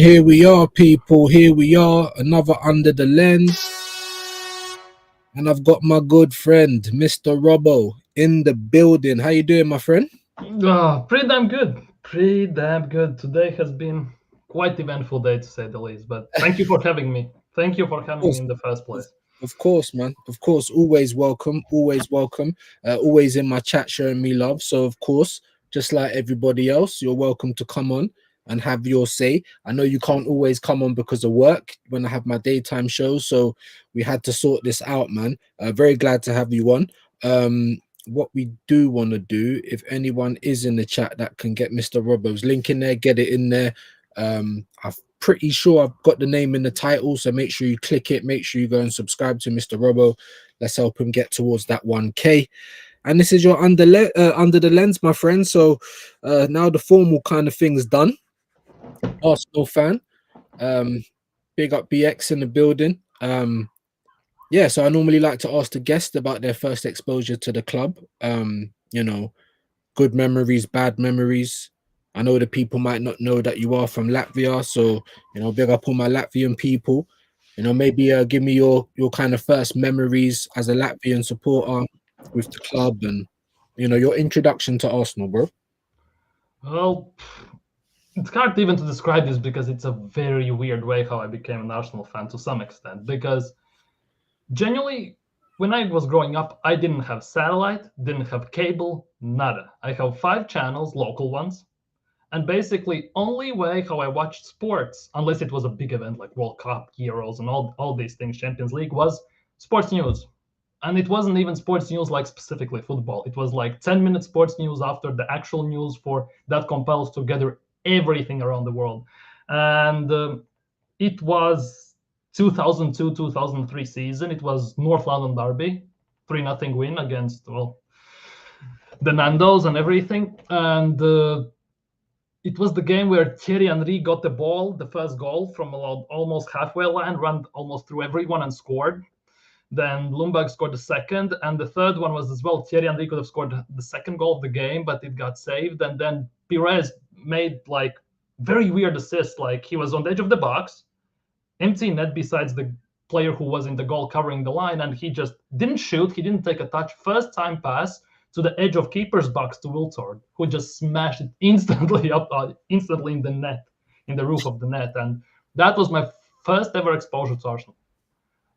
here we are, people. Here we are, another Under the Lens. And I've got my good friend, Mr. Robbo, in the building. How you doing, my friend? Pretty damn good. Pretty damn good. Today has been quite eventful day, to say the least. But thank you for having me. Thank you for having me in the first place. Of course, man. Of course, always welcome. Always welcome. Always in my chat showing me love. So, of course, just like everybody else, you're welcome to come on and have your say. I know you can't always come on because of work when I have my daytime shows, so we had to sort this out, man. Very glad to have you on. What we do want to do, if anyone is in the chat that can get Mr. Robbo's link in there, get it in there. I'm pretty sure I've got the name in the title, so make sure you click it. Make sure you go and subscribe to Mr. Robbo. Let's help him get towards that 1K. And this is your under the lens, my friend. So now the formal kind of thing's done. Arsenal fan, big up BX in the building. Yeah, so I normally like to ask the guest about their first exposure to the club. You know, good memories, bad memories. I know the people might not know that you are from Latvia, so you know, big up all my Latvian people. You know, maybe give me your kind of first memories as a Latvian supporter with the club, and you know, your introduction to Arsenal, bro. Well, it's hard even to describe this because it's a very weird way how I became an Arsenal fan to some extent. Because genuinely, when I was growing up, I didn't have satellite, didn't have cable, nada. I have 5 channels, local ones. And basically, only way how I watched sports, unless it was a big event like World Cup, Euros, and all these things, Champions League, was sports news. And it wasn't even sports news like specifically football. It was like 10-minute sports news after the actual news for that compiles together everything around the world. And it was 2002-2003 season. It was North London derby, 3-0 win against, well, the Nandos and everything. And it was the game where Thierry Henry got the ball, the first goal from almost halfway line, ran almost through everyone and scored. Then Ljungberg scored the second, and the third one was as well. Thierry Henry could have scored the second goal of the game, but it got saved. And then Pires made like very weird assist. Like he was on the edge of the box, empty net besides the player who was in the goal covering the line, and he just didn't shoot. He didn't take a touch. First time pass to the edge of keeper's box to Wiltord, who just smashed it instantly up, instantly in the net, in the roof of the net. And that was my first ever exposure to Arsenal.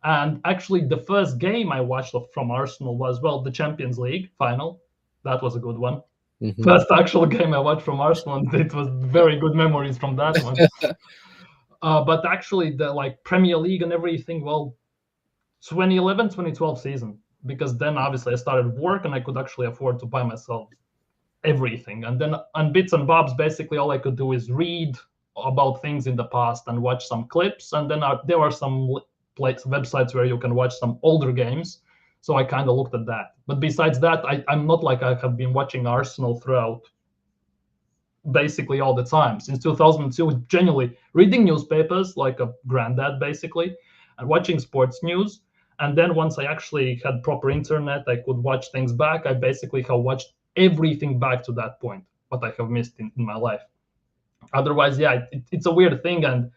And actually, the first game I watched from Arsenal was, well, the Champions League final. That was a good one. Mm-hmm. First actual game I watched from Arsenal, and it was very good memories from that one. But actually, the like Premier League and everything, well, 2011, 2012 season, because then obviously I started work and I could actually afford to buy myself everything. And then on bits and bobs, basically all I could do is read about things in the past and watch some clips. And then there were some websites where you can watch some older games. So I kind of looked at that. But besides that, I'm not like I have been watching Arsenal throughout basically all the time. Since 2002, genuinely reading newspapers like a granddad, basically, and watching sports news. And then once I actually had proper internet, I could watch things back. I basically have watched everything back to that point, what I have missed in my life. Otherwise, yeah, it's a weird thing. And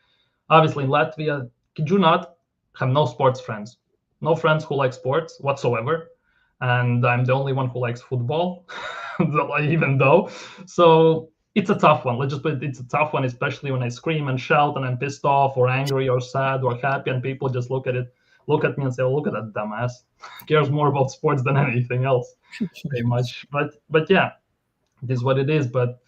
obviously in Latvia, kid you not, have no sports friends. No friends who like sports whatsoever. And I'm the only one who likes football, even though. So it's a tough one. Let's just put it's a tough one, especially when I scream and shout and I'm pissed off or angry or sad or happy, and people just look at me and say, "Oh, look at that dumbass. Cares more about sports than anything else." Pretty much. But yeah, it is what it is. But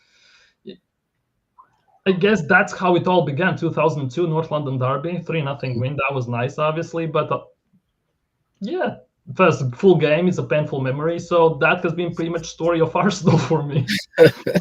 I guess that's how it all began. 2002 North London derby, 3-0 win. That was nice, obviously, but yeah, first full game is a painful memory. So that has been pretty much story of Arsenal for me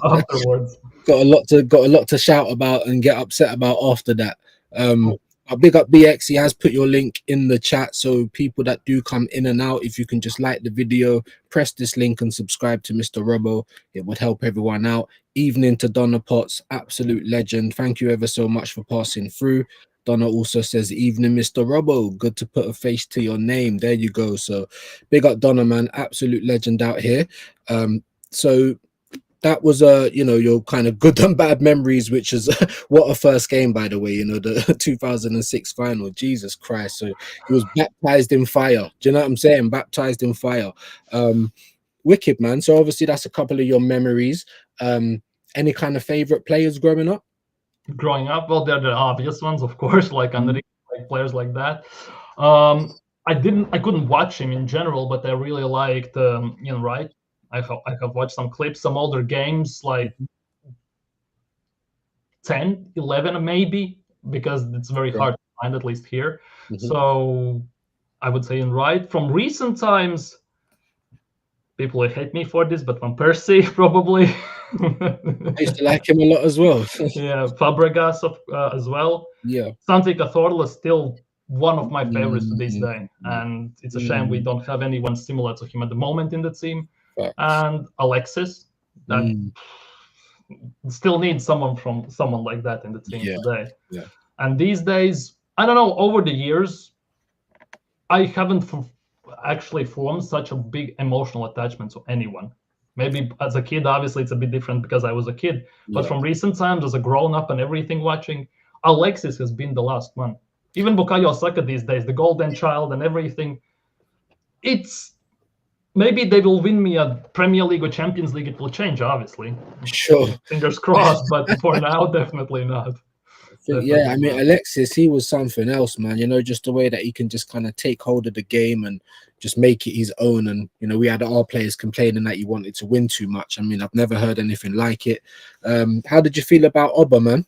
afterwards. Got a lot to shout about and get upset about after that. I'll big up BX. He has put your link in the chat, so people that do come in and out, if you can just like the video, press this link and subscribe to Mr. Robbo, it would help everyone out. Evening to Donna Potts, absolute legend. Thank you ever so much for passing through. Donna also says, evening, Mr. Robbo. Good to put a face to your name. There you go. So big up Donna, man. Absolute legend out here. So that was your kind of good and bad memories, which is what a first game, by the way, the 2006 final. Jesus Christ. So he was baptized in fire. Do you know what I'm saying? Baptized in fire. Wicked, man. So obviously that's a couple of your memories. Any kind of favorite players growing up? Growing up, well, they're the obvious ones, of course, like under like players like that. I couldn't watch him in general, but I really liked Ian Wright. I have watched some clips, some older games, like 10, 11 maybe, because it's very hard to find, at least here. So I would say Ian Wright. From recent times, people will hate me for this, but Van Persie probably. I used to like him a lot as well. Yeah, Fabregas as well. Yeah. Santi Cazorla is still one of my favorites to this day, and it's a shame we don't have anyone similar to him at the moment in the team. And Alexis, that still needs someone like that in the team today. Yeah. And these days, I don't know, over the years, I haven't actually formed such a big emotional attachment to anyone. Maybe as a kid, obviously, it's a bit different because I was a kid. But from recent times, as a grown-up and everything watching, Alexis has been the last one. Even Bukayo Saka these days, the golden child and everything. It's maybe they will win me a Premier League or Champions League. It will change, obviously. Sure. Fingers crossed, but for now, definitely not. Yeah, I mean, Alexis, he was something else, man. Just the way that he can just kind of take hold of the game and just make it his own. And, we had our players complaining that he wanted to win too much. I mean, I've never heard anything like it. How did you feel about Oba, man?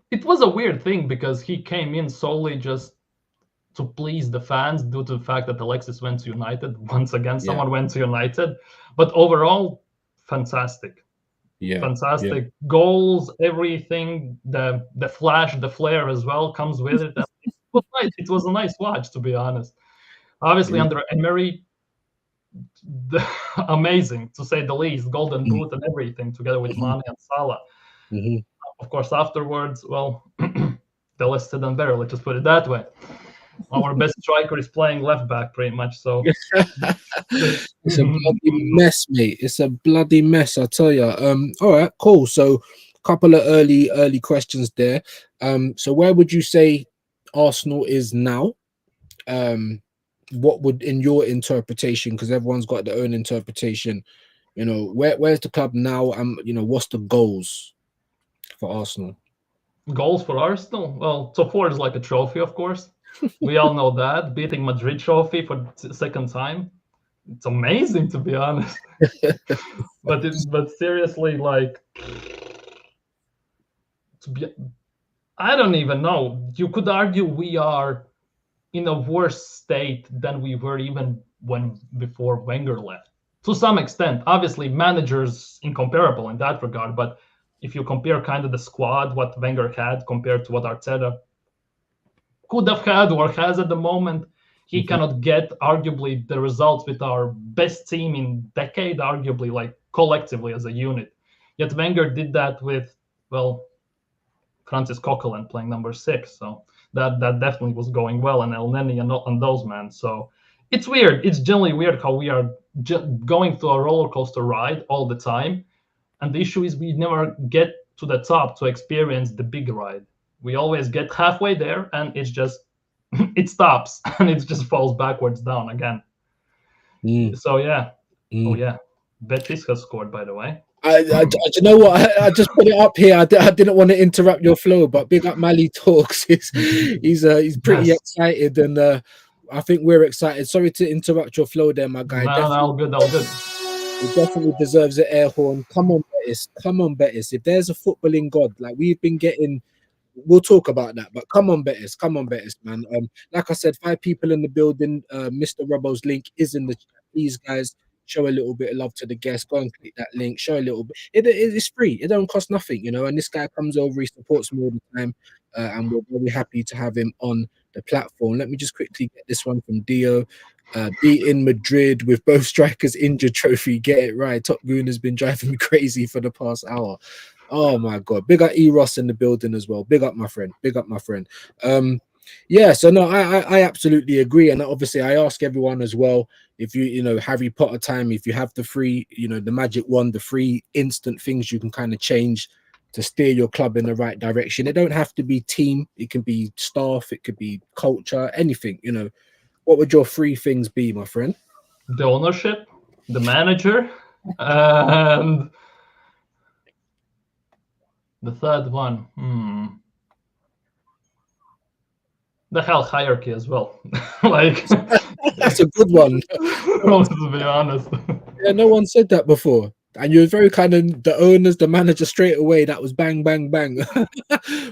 It was a weird thing because he came in solely just to please the fans due to the fact that Alexis went to United. Once again, someone went to United. But overall, fantastic. Yeah, fantastic goals, everything, the flash, the flair as well comes with it. It was nice. It was a nice watch, to be honest. Obviously, under Emery, amazing to say the least. Golden boot and everything, together with Mane and Salah. Of course, afterwards, well, the less said than better. Let's just put it that way. Our best striker is playing left back, pretty much. So it's a bloody mess, mate. It's a bloody mess, I tell you. All right, cool. So, a couple of early questions there. So where would you say Arsenal is now? What would, in your interpretation, because everyone's got their own interpretation, where's the club now? What's the goals for Arsenal? Goals for Arsenal? Well, top four is like a trophy, of course. We all know that. Beating Madrid trophy for the second time. It's amazing, to be honest. but seriously, like, I don't even know. You could argue we are in a worse state than we were even before Wenger left. To some extent, obviously, managers incomparable in that regard. But if you compare kind of the squad, what Wenger had compared to what Arteta could have had or has at the moment, he cannot get arguably the results with our best team in decade, arguably, like collectively as a unit. Yet Wenger did that with, well, Francis Coquelin playing number 6. So that definitely was going well, and El Neni and those men. So it's weird. It's generally weird how we are going through a roller coaster ride all the time. And the issue is we never get to the top to experience the big ride. We always get halfway there, and it's just it stops and it just falls backwards down again. So yeah. Oh yeah, Betis has scored, by the way. You know what? I just put it up here. I didn't want to interrupt your flow, but big up Mali Talks. He's pretty excited, and I think we're excited. Sorry to interrupt your flow there, my guy. No, all good. He definitely deserves an air horn. Come on, Betis. If there's a footballing god, like we've been getting, we'll talk about that. But come on, Betis, man. Like I said, 5 people in the building. Mr. Robbo's link is in the chat. Please, guys, show a little bit of love to the guests. Go and click that link. Show a little bit. It's free. It don't cost nothing, And this guy comes over. He supports me all the time, and we're very happy to have him on the platform. Let me just quickly get this one from Dio. Beating Madrid with both strikers injured trophy. Get it right. Top Goon has been driving me crazy for the past hour. Oh my god. Big up Eros in the building as well. Big up my friend. Yeah, so no, I absolutely agree, and obviously I ask everyone as well, if you know, Harry Potter time, if you have the free, you know, the magic wand, the free instant things you can kind of change to steer your club in the right direction. It don't have to be team, it can be staff, it could be culture, anything, you know. What would your three things be, my friend? The ownership, the manager, and the third one, the hell hierarchy as well. Like, That's a good one. to be honest. Yeah, no one said that before. And you were very kind of the owners, the manager straight away. That was bang, bang, bang.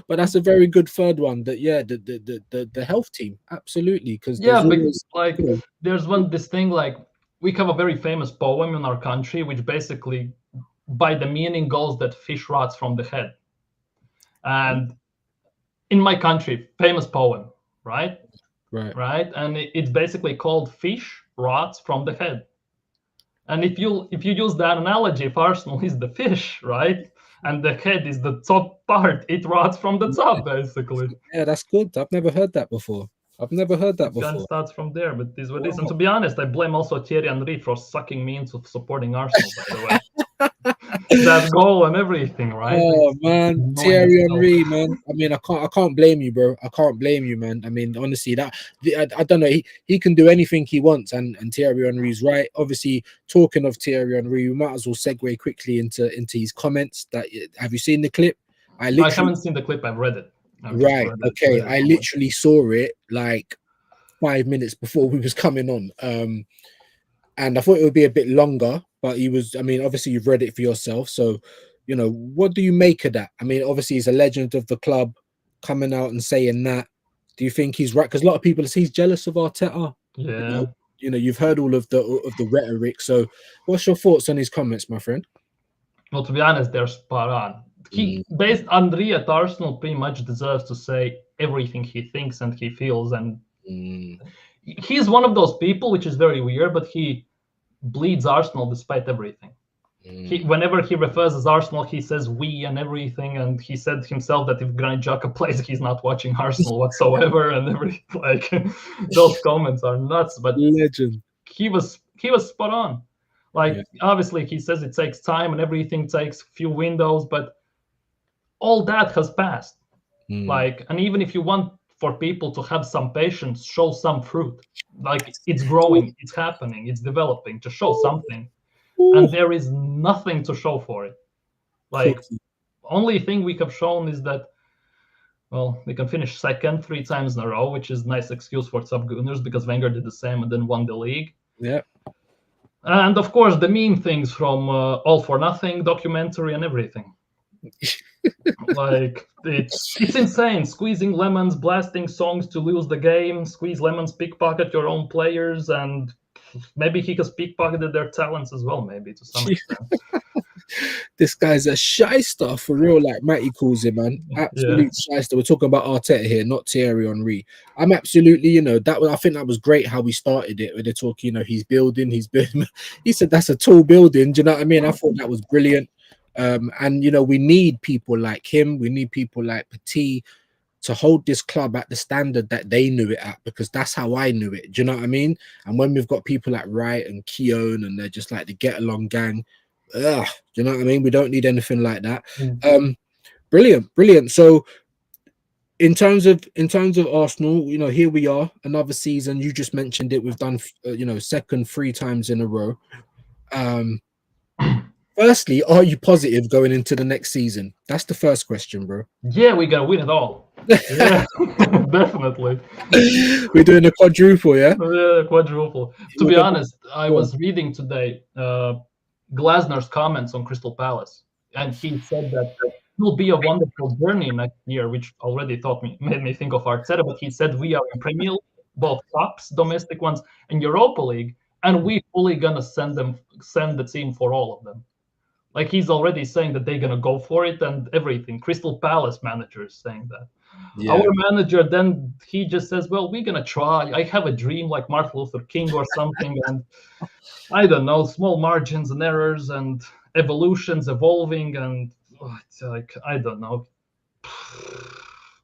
But that's a very good third one. That yeah, the health team, absolutely, because Yeah, there's but always, like, you know, there's this thing, like, we have a very famous poem in our country, which basically, by the meaning, goes that fish rots from the head. And in my country, famous poem, right? right. Right, and it's basically called "Fish Rots from the Head." And if you use that analogy, if Arsenal is the fish, right, and the head is the top part, it rots from the top, basically. Yeah, that's good. I've never heard that before. I've never heard that It kind of before. starts from there, but this is what it is. And Wow. to be honest, I blame also Thierry Henry for sucking me into supporting Arsenal, by the way. That goal and everything, right? Oh It's man, annoying as Thierry hell. Henry, man. I mean, I can't blame you, bro. I can't blame you, man. I mean, honestly, I don't know. He can do anything he wants, and Thierry Henry's right. Obviously, talking of Thierry Henry, we might as well segue quickly into his comments. That have you seen the clip? I I literally haven't seen the clip. I've read it. I've just right. read it. Okay, Read it I online. literally saw it like 5 minutes before we was coming on. And I thought it would be a bit longer, but he was. I mean, obviously you've read it for yourself, so you know what do you make of that? I mean, obviously he's a legend of the club, coming out and saying that. Do you think he's right? Because a lot of people say he's jealous of Arteta. You Yeah. know, you've heard all of the rhetoric. So, what's your thoughts on his comments, my friend? Well, to be honest, they're spot on. Mm, Based Henry at Arsenal, pretty much deserves to say everything he thinks and he feels, and mm, he's one of those people, which is very weird, but he bleeds Arsenal despite everything. mm. Whenever he refers as Arsenal, he says we and everything, and he said himself that if Granit Xhaka plays, he's not watching Arsenal whatsoever, and everything. Like, those comments are nuts, but Legend. he was spot on. Yeah. Like, obviously, he says it takes time and everything takes few windows, but all that has passed. Mm. Like, and even if you want for people to have some patience, show some fruit. Like, it's growing, it's happening, it's developing, to show something. Ooh. And there is nothing to show for it. Like, Cookie. only thing we have shown is that, well, we can finish second 3 times in a row, which is a nice excuse for Sub Gunners, because Wenger did the same and then won the league. Yeah. And of course, the meme things from All for Nothing documentary and everything. Like, it's insane. Squeezing lemons, blasting songs to lose the game, squeeze lemons, pickpocket your own players, and maybe he has pickpocketed their talents as well, maybe to some extent. This guy's a shyster for real, like Matty calls him, man. Yeah. Absolute shyster. We're talking about Arteta here, not Thierry Henry. I'm absolutely, I think that was great how we started it, where they talk, he's building, he said that's a tall building. Do you know what I mean? I thought that was brilliant. And we need people like him, we need people like Petit to hold this club at the standard that they knew it at, because that's how I knew it. Do you know what I mean? And when we've got people like Wright and Keown and they're just like the get along gang, do you know what I mean? We don't need anything like that. Brilliant. So in terms of Arsenal, here we are, another season. You just mentioned it. We've done second 3 times in a row. Firstly, are you positive going into the next season? That's the first question, bro. Yeah, we're gonna win it all. Yeah, definitely. We're doing a quadruple, yeah? Yeah, quadruple. To be honest, I was reading today Glasner's comments on Crystal Palace, and he said that it will be a wonderful journey next year, which already made me think of Arteta. But he said we are in Premier League, both cups, domestic ones, and Europa League, and we fully gonna send the team for all of them. Like, he's already saying that they're gonna go for it and everything. Crystal Palace manager is saying that. Yeah. Our manager, then he just says, well, we're gonna try. I have a dream like Martin Luther King or something, and I don't know, small margins and errors and evolutions evolving, and it's like, I don't know.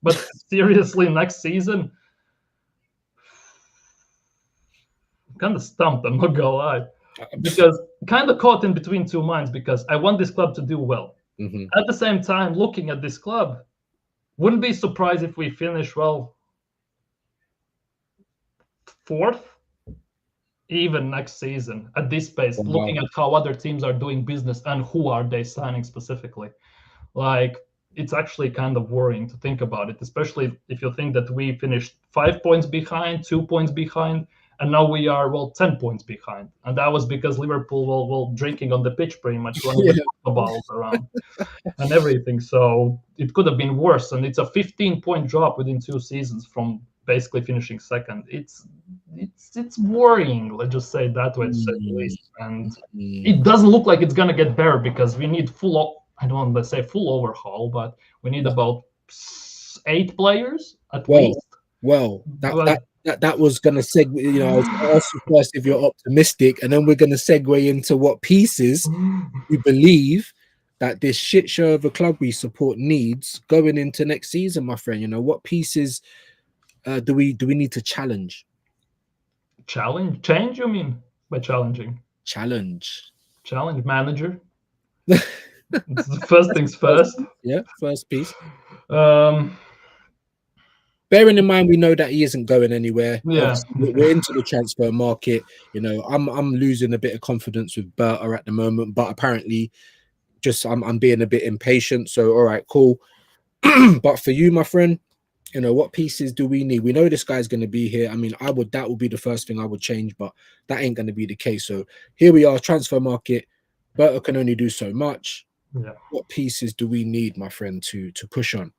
But seriously, next season, kind of stumped, I'm not gonna lie, because kind of caught in between two minds, because I want this club to do well. Mhm. At the same time, looking at this club, wouldn't be surprised if we finish, well, fourth, even next season at this pace, Wow. looking at how other teams are doing business and who are they signing specifically. Like, it's actually kind of worrying to think about it, especially if you think that we finished 5 points behind, 2 points behind, and now we are, well, 10 points behind. And that was because Liverpool, well, drinking on the pitch pretty much, running with the balls around and everything. So it could have been worse. And it's a 15-point drop within 2 seasons from basically finishing second. It's worrying, let's just say it that way, to say the least. And it doesn't look like it's gonna get better, because we need I don't want to say full overhaul, but we need about 8 players at least. Well, But that was going to segue. You know, I was going to ask you first if you're optimistic, and then we're going to segue into what pieces you believe that this shit show of a club we support needs going into next season, my friend. You know, what pieces do we need to challenge? Change, you mean by challenging? Challenge Manager. First things first. Yeah, first piece. Um, Bearing in mind, we know that he isn't going anywhere. Yeah. We're into the transfer market. You know, I'm losing a bit of confidence with Berta at the moment, but apparently, just I'm being a bit impatient. So, all right, cool. But for you, my friend, you know, what pieces do we need? We know this guy's going to be here. I mean, that would be the first thing I would change, but that ain't going to be the case. So here we are, transfer market. Berta can only do so much. Yeah. What pieces do we need, my friend, to push on?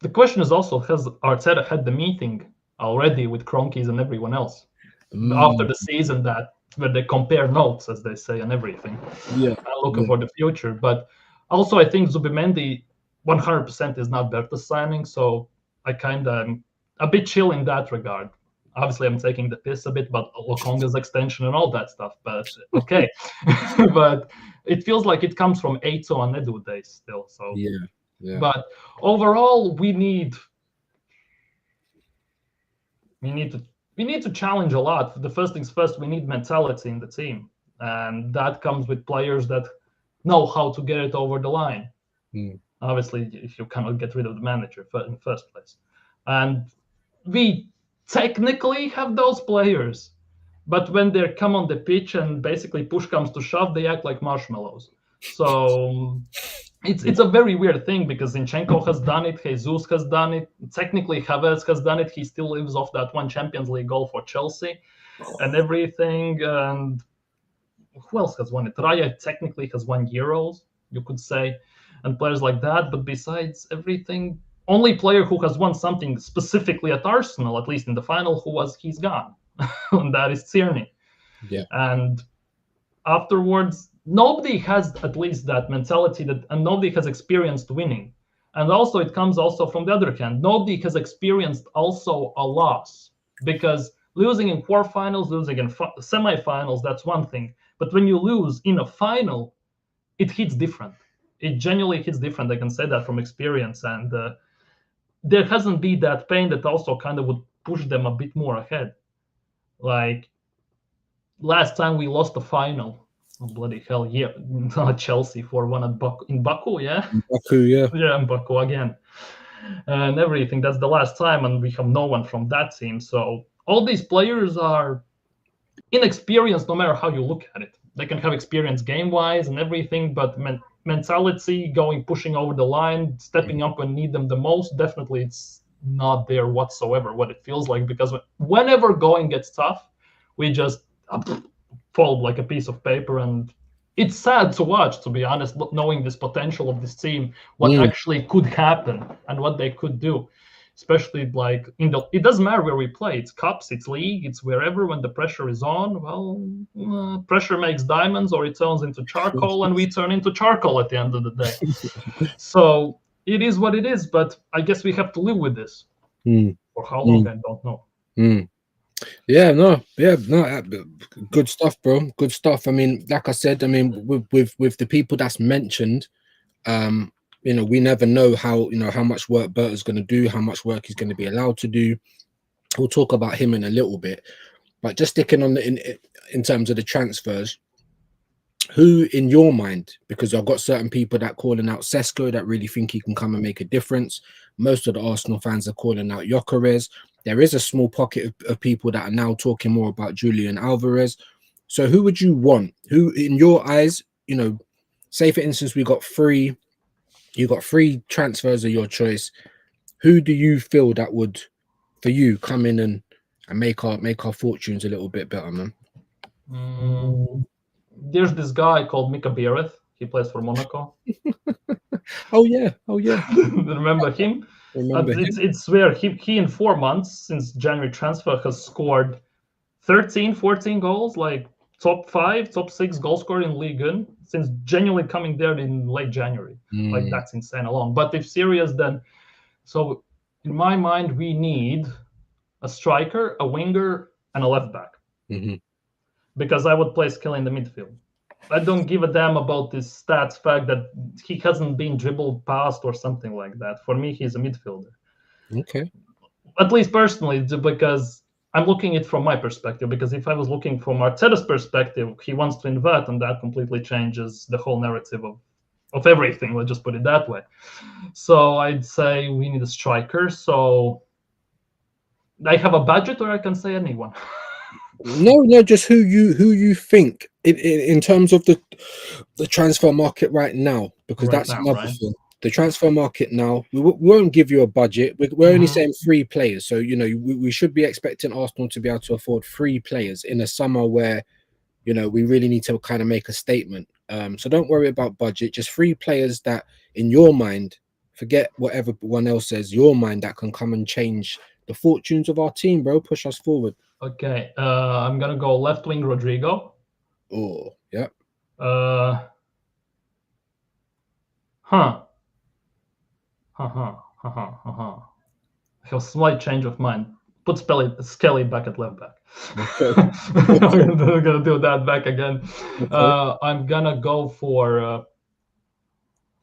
The question is also, has Arteta had the meeting already with Kroenkes and everyone else after the season where they compare notes, as they say, and everything? Yeah, I'm looking for the future. But also, I think Zubimendi 100% is not Berta's signing, so I kind of am a bit chill in that regard. Obviously, I'm taking the piss a bit about Lokonga's extension and all that stuff, but okay. But it feels like it comes from Eito and Edu days still. So yeah. But overall, we need to challenge a lot. The first things first, we need mentality in the team, and that comes with players that know how to get it over the line. Obviously, if you cannot get rid of the manager in the first place, and we technically have those players, but when they come on the pitch and basically push comes to shove, they act like marshmallows. So it's a very weird thing, because Zinchenko has done it, Jesus has done it, technically Havertz has done it. He still lives off that one Champions League goal for Chelsea and everything. And who else has won it? Raya technically has won Euros, you could say, and players like that. But besides everything, only player who has won something specifically at Arsenal, at least in the final, he's gone. And that is Tierney. Yeah. And afterwards, nobody has at least that mentality, and nobody has experienced winning. And also, it comes also from the other hand, nobody has experienced also a loss, because losing in quarterfinals, losing in semifinals, that's one thing. But when you lose in a final, it hits different. It genuinely hits different. I can say that from experience. And there hasn't been that pain that also kind of would push them a bit more ahead. Like last time we lost the final, oh, bloody hell, yeah, Chelsea 4-1 in Baku, yeah? Baku, yeah. Yeah, in Baku again. And everything. That's the last time, and we have no one from that team. So all these players are inexperienced no matter how you look at it. They can have experience game-wise and everything, but mentality, pushing over the line, stepping up when need them the most, definitely it's not there whatsoever, what it feels like, because whenever going gets tough, we just fold like a piece of paper. And it's sad to watch, to be honest, knowing this potential of this team, what actually could happen and what they could do. Especially like it doesn't matter where we play. It's cups, it's league, it's wherever. When the pressure is on, well, pressure makes diamonds, or it turns into charcoal, and we turn into charcoal at the end of the day. So it is what it is. But I guess we have to live with this for how long, I don't know. Yeah, no, good stuff, bro. Good stuff. I mean, like I said, I mean, with the people that's mentioned, you know, we never know how much work Berta's going to do, how much work he's going to be allowed to do. We'll talk about him in a little bit. But just sticking on in terms of the transfers, who in your mind, because I've got certain people that calling out Sesko that really think he can come and make a difference. Most of the Arsenal fans are calling out Gyökeres. There is a small pocket of people that are now talking more about Julian Alvarez. So who would you want? Who in your eyes, you know, say for instance you got three transfers of your choice. Who do you feel that would, for you, come in and make our fortunes a little bit better, man? There's this guy called Mika Biereth. He plays for Monaco. Oh yeah. Remember him? It's where he in 4 months since January transfer has scored 13, 14 goals, like top 5, top 6 goal scorer in Ligue 1 since genuinely coming there in late January. Like that's insane alone. But if serious, then so in my mind we need a striker, a winger, and a left back. Because I would play Skelly in the midfield. I don't give a damn about this stats fact that he hasn't been dribbled past or something like that. For me, he's a midfielder. Okay. At least personally, because I'm looking at it from my perspective. Because if I was looking from Arteta's perspective, he wants to invert, and that completely changes the whole narrative of everything. Let's just put it that way. So I'd say we need a striker. So I have a budget, or I can say anyone. No, just who you think in terms of the transfer market right now, because that's another thing. The transfer market now, we won't give you a budget. We're only saying 3 players, so you know we should be expecting Arsenal to be able to afford 3 players in a summer where, you know, we really need to kind of make a statement. So don't worry about budget. Just 3 players that, in your mind, forget what everyone else says, your mind, that can come and change the fortunes of our team, bro. Push us forward. Okay, I'm gonna go left wing Rodrigo. Oh, yeah. I have a slight change of mind. Put Skelly back at left back. Okay. I'm gonna do that back again. Okay. I'm gonna go for.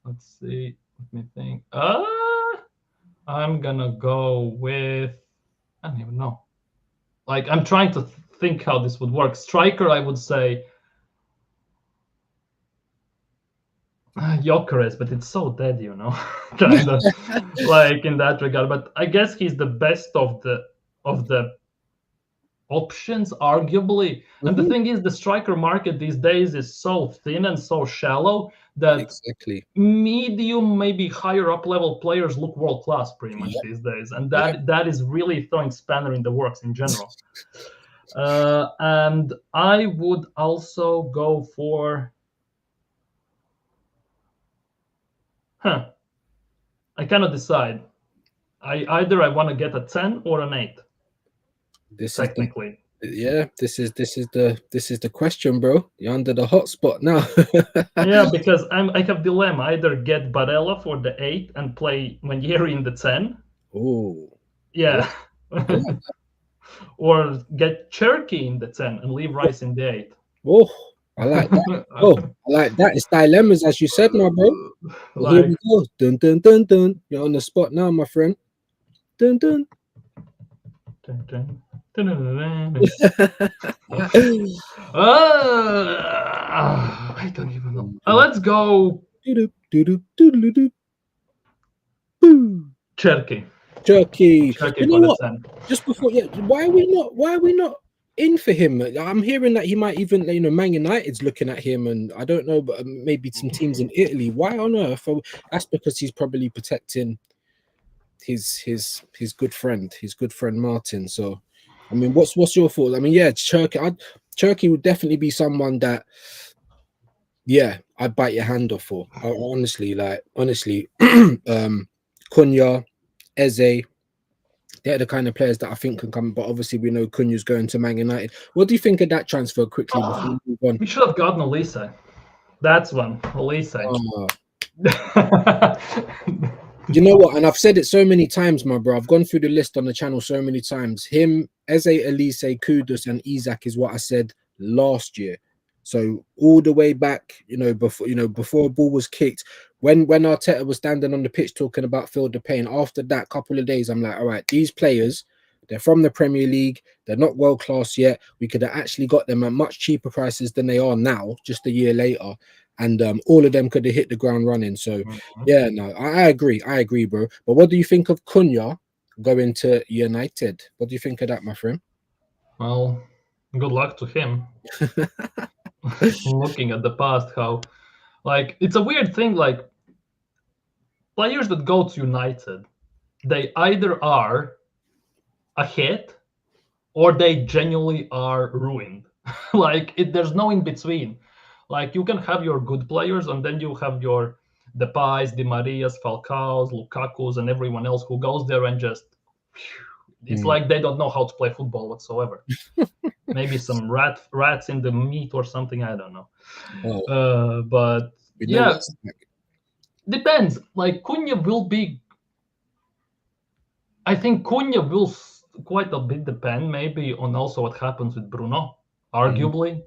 Let's see. Let me think. I'm gonna go with. I don't even know. Like, I'm trying to think how this would work. Striker, I would say Gyökeres, but it's so dead, you know, kind of like in that regard. But I guess he's the best of the options, arguably. And the thing is, the striker market these days is so thin and so shallow that medium, maybe higher up level players look world class pretty much these days, and that is really throwing spanner in the works in general. And I would also go for I cannot decide. I want to get a 10 or an 8. This technically. This is the question, bro. You're under the hot spot now. Yeah, because I have dilemma. Either get Barella for the 8 and play Manieri in the 10. Oh. Yeah. Or get Cherky in the 10 and leave Rice in the 8. Oh, I like that. Oh, I like that. It's dilemmas, as you said, my bro. Well, here we go. Dun dun dun dun. You're on the spot now, my friend. Dun dun. Dun dun. I don't even know. Let's go. Cherky. You know what? Just before, why are we not in for him? I'm hearing that he might even, you know, Man United's looking at him, and I don't know, but maybe some teams in Italy. Why on earth? That's because he's probably protecting his good friend Martin. So, I mean, what's your thought? I mean, yeah, Cherky would definitely be someone that, yeah, I'd bite your hand off for. Honestly, Cunha, Eze, they're the kind of players that I think can come. But obviously, we know Cunha's going to Man United. What do you think of that transfer quickly before we move on? We should have gotten Olise. That's one, Olise. You know what? And I've said it so many times, my bro. I've gone through the list on the channel so many times. Him, Eze, Olise, Kudus, and Isak is what I said last year. So all the way back, before a ball was kicked, when Arteta was standing on the pitch talking about Feel the Pain, after that couple of days, I'm like, all right, these players They're from the Premier League. They're not world class yet. We could have actually got them at much cheaper prices than they are now, just a year later. And all of them could have hit the ground running. So, yeah, no, I agree. I agree, bro. But what do you think of Cunha going to United? What do you think of that, my friend? Well, good luck to him. Looking at the past, how like it's a weird thing. Like players that go to United, they either are a hit or they genuinely are ruined. Like there's no in between. Like you can have your good players, and then you have your Depay's, Di Maria's, Falcao's, Lukaku's, and everyone else who goes there and just. It's like they don't know how to play football whatsoever. Maybe some rats in the meat or something. I don't know. But yeah, depends. Like Cunha will be. I think Cunha will quite a bit depend maybe on also what happens with Bruno. Arguably,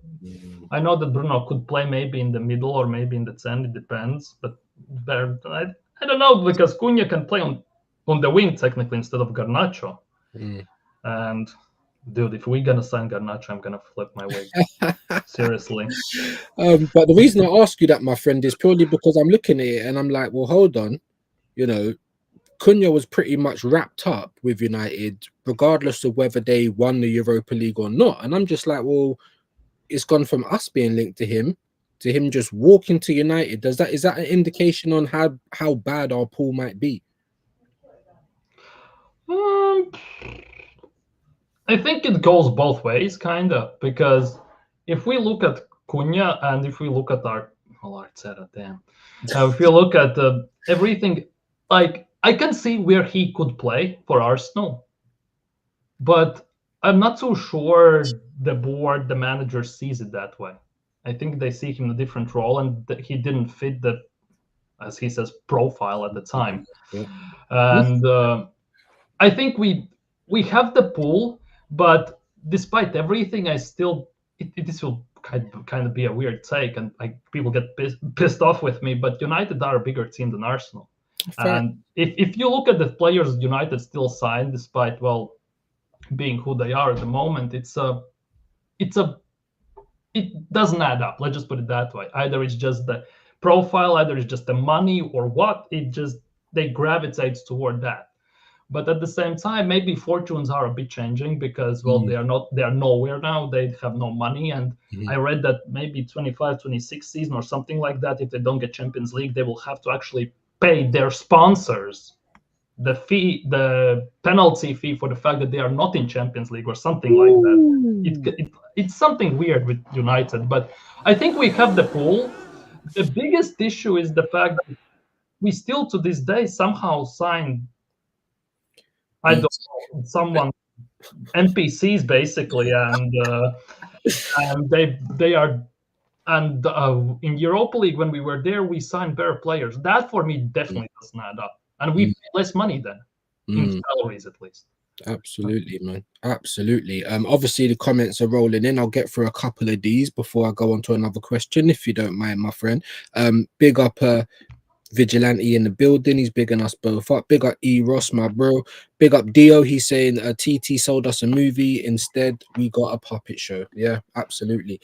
I know that Bruno could play maybe in the middle or maybe in the 10. It depends, but I don't know, because Cunha can play on the wing technically instead of Garnacho. And dude, if we're gonna sign Garnacho, I'm gonna flip my wig. Seriously. But the reason I ask you that, my friend, is purely because I'm looking at it and I'm like, well, hold on, you know, Cunha was pretty much wrapped up with United, regardless of whether they won the Europa League or not. And I'm just like, well, it's gone from us being linked to him just walking to United. Is that an indication on how bad our pool might be? I think it goes both ways, kind of, because if we look at Cunha and if we look at if you look at everything, like I can see where he could play for Arsenal, but I'm not so sure the board, the manager sees it that way. I think they see him in a different role, and he didn't fit the, as he says, profile at the time. And I think we have the pool, but despite everything, I still this will kind of be a weird take, and like people get pissed off with me. But United are a bigger team than Arsenal, and if you look at the players United still signed, despite being who they are at the moment, it doesn't add up. Let's just put it that way. Either it's just the profile, either it's just the money, or what. They gravitate toward that. But at the same time, maybe fortunes are a bit changing because, they are nowhere now. They have no money. And I read that maybe 25-26 season or something like that, if they don't get Champions League, they will have to actually pay their sponsors the penalty fee for the fact that they are not in Champions League or something like that. It's something weird with United, but I think we have the pool. The biggest issue is the fact that we still to this day somehow sign, I don't know, someone NPCs basically, and they are, and in Europa League when we were there, we signed better players. That for me definitely doesn't add up, and we pay less money then in salaries at least. Absolutely, man. Absolutely. Obviously the comments are rolling in. I'll get through a couple of these before I go on to another question, if you don't mind, my friend. Big up Vigilante in the building. He's bigging us both up. Big up E Ross, my bro. Big up Dio. He's saying TT sold us a movie. Instead, we got a puppet show. Yeah, absolutely.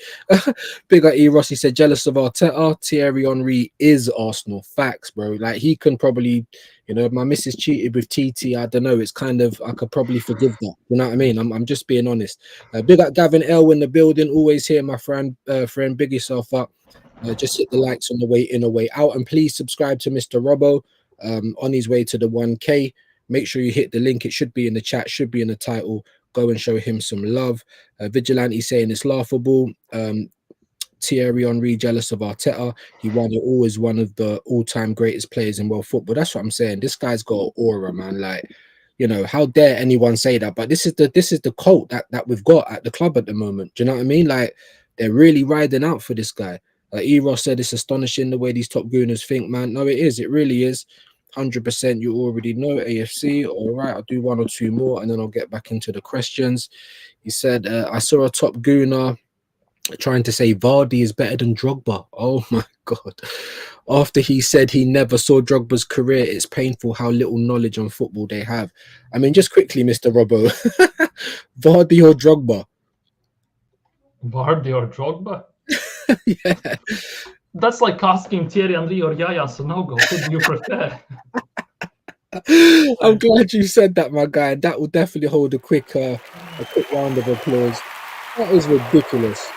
Big up E Ross. He said jealous of Arteta. Thierry Henry is Arsenal. Facts, bro. Like he can probably, my missus cheated with TT. I don't know. It's kind of, I could probably forgive that. You know what I mean? I'm just being honest. Big up Gavin L in the building. Always here, my friend. Big yourself up. Just hit the likes on the way in or way out, and please subscribe to Mr. Robbo on his way to the 1K. Make sure you hit the link. It should be in the chat, should be in the title. Go and show him some love. Vigilante saying it's laughable. Thierry Henry jealous of Arteta. He won it all as one of the all-time greatest players in world football. That's what I'm saying. This guy's got an aura, man. Like, how dare anyone say that? But this is the cult that we've got at the club at the moment. Do you know what I mean? Like, they're really riding out for this guy. Eros said it's astonishing the way these top gooners think, man. No, it is. It really is. 100%. You already know AFC. All right, I'll do one or two more and then I'll get back into the questions. He said, I saw a top gooner trying to say Vardy is better than Drogba. Oh my God. After he said he never saw Drogba's career, it's painful how little knowledge on football they have. I mean, just quickly, Mr. Robbo, Vardy or Drogba? Vardy or Drogba? Yeah. That's like asking Thierry Henry or Yaya Sanogo. Who do you prefer? I'm glad you said that, my guy. That will definitely hold a quick round of applause. That is ridiculous.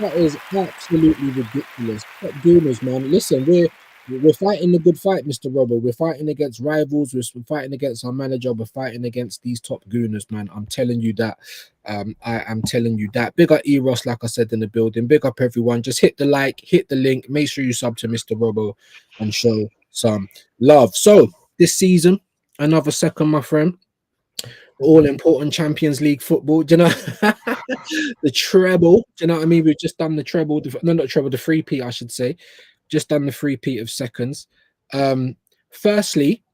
That is absolutely ridiculous. Top Gooners, man. Listen, we're fighting the good fight, Mr. Robbo. We're fighting against rivals. We're fighting against our manager. We're fighting against these top Gooners, man. I'm telling you that. I am telling you that. Big up Eros, like I said in the building. Big up everyone. Just hit the like, hit the link. Make sure you sub to Mr. Robbo and show some love. So this season, another second, my friend. All important Champions League football. Do you know the treble? Do you know what I mean? We've just done the treble, no, not treble, the three-peat, I should say. Just done the three-peat of seconds. Firstly,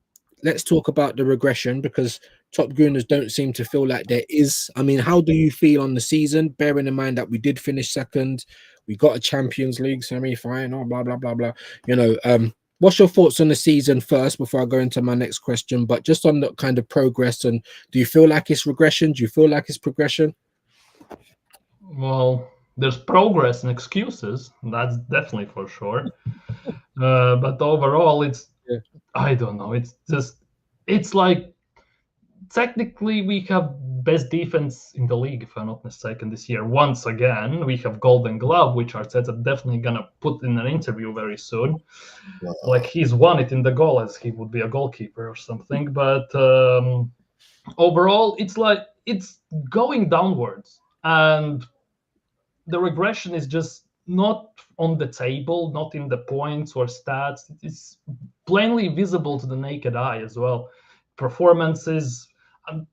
let's talk about the regression because top Gooners don't seem to feel like there is. I mean, how do you feel on the season? Bearing in mind that we did finish second, we got a Champions League semi-final, blah blah blah blah. You know, what's your thoughts on the season first before I go into my next question? But just on the kind of progress, and do you feel like it's regression? Do you feel like it's progression? Well, there's progress and excuses. That's definitely for sure. But overall, I don't know. It's like technically we have best defense in the league, if I'm not mistaken, this year. Once again, we have Golden Glove, which Arteta definitely gonna put in an interview very soon. Wow. Like he's won it in the goal as he would be a goalkeeper or something. But overall, it's like it's going downwards, and the regression is just not on the table, not in the points or stats. It's plainly visible to the naked eye as well. Performances,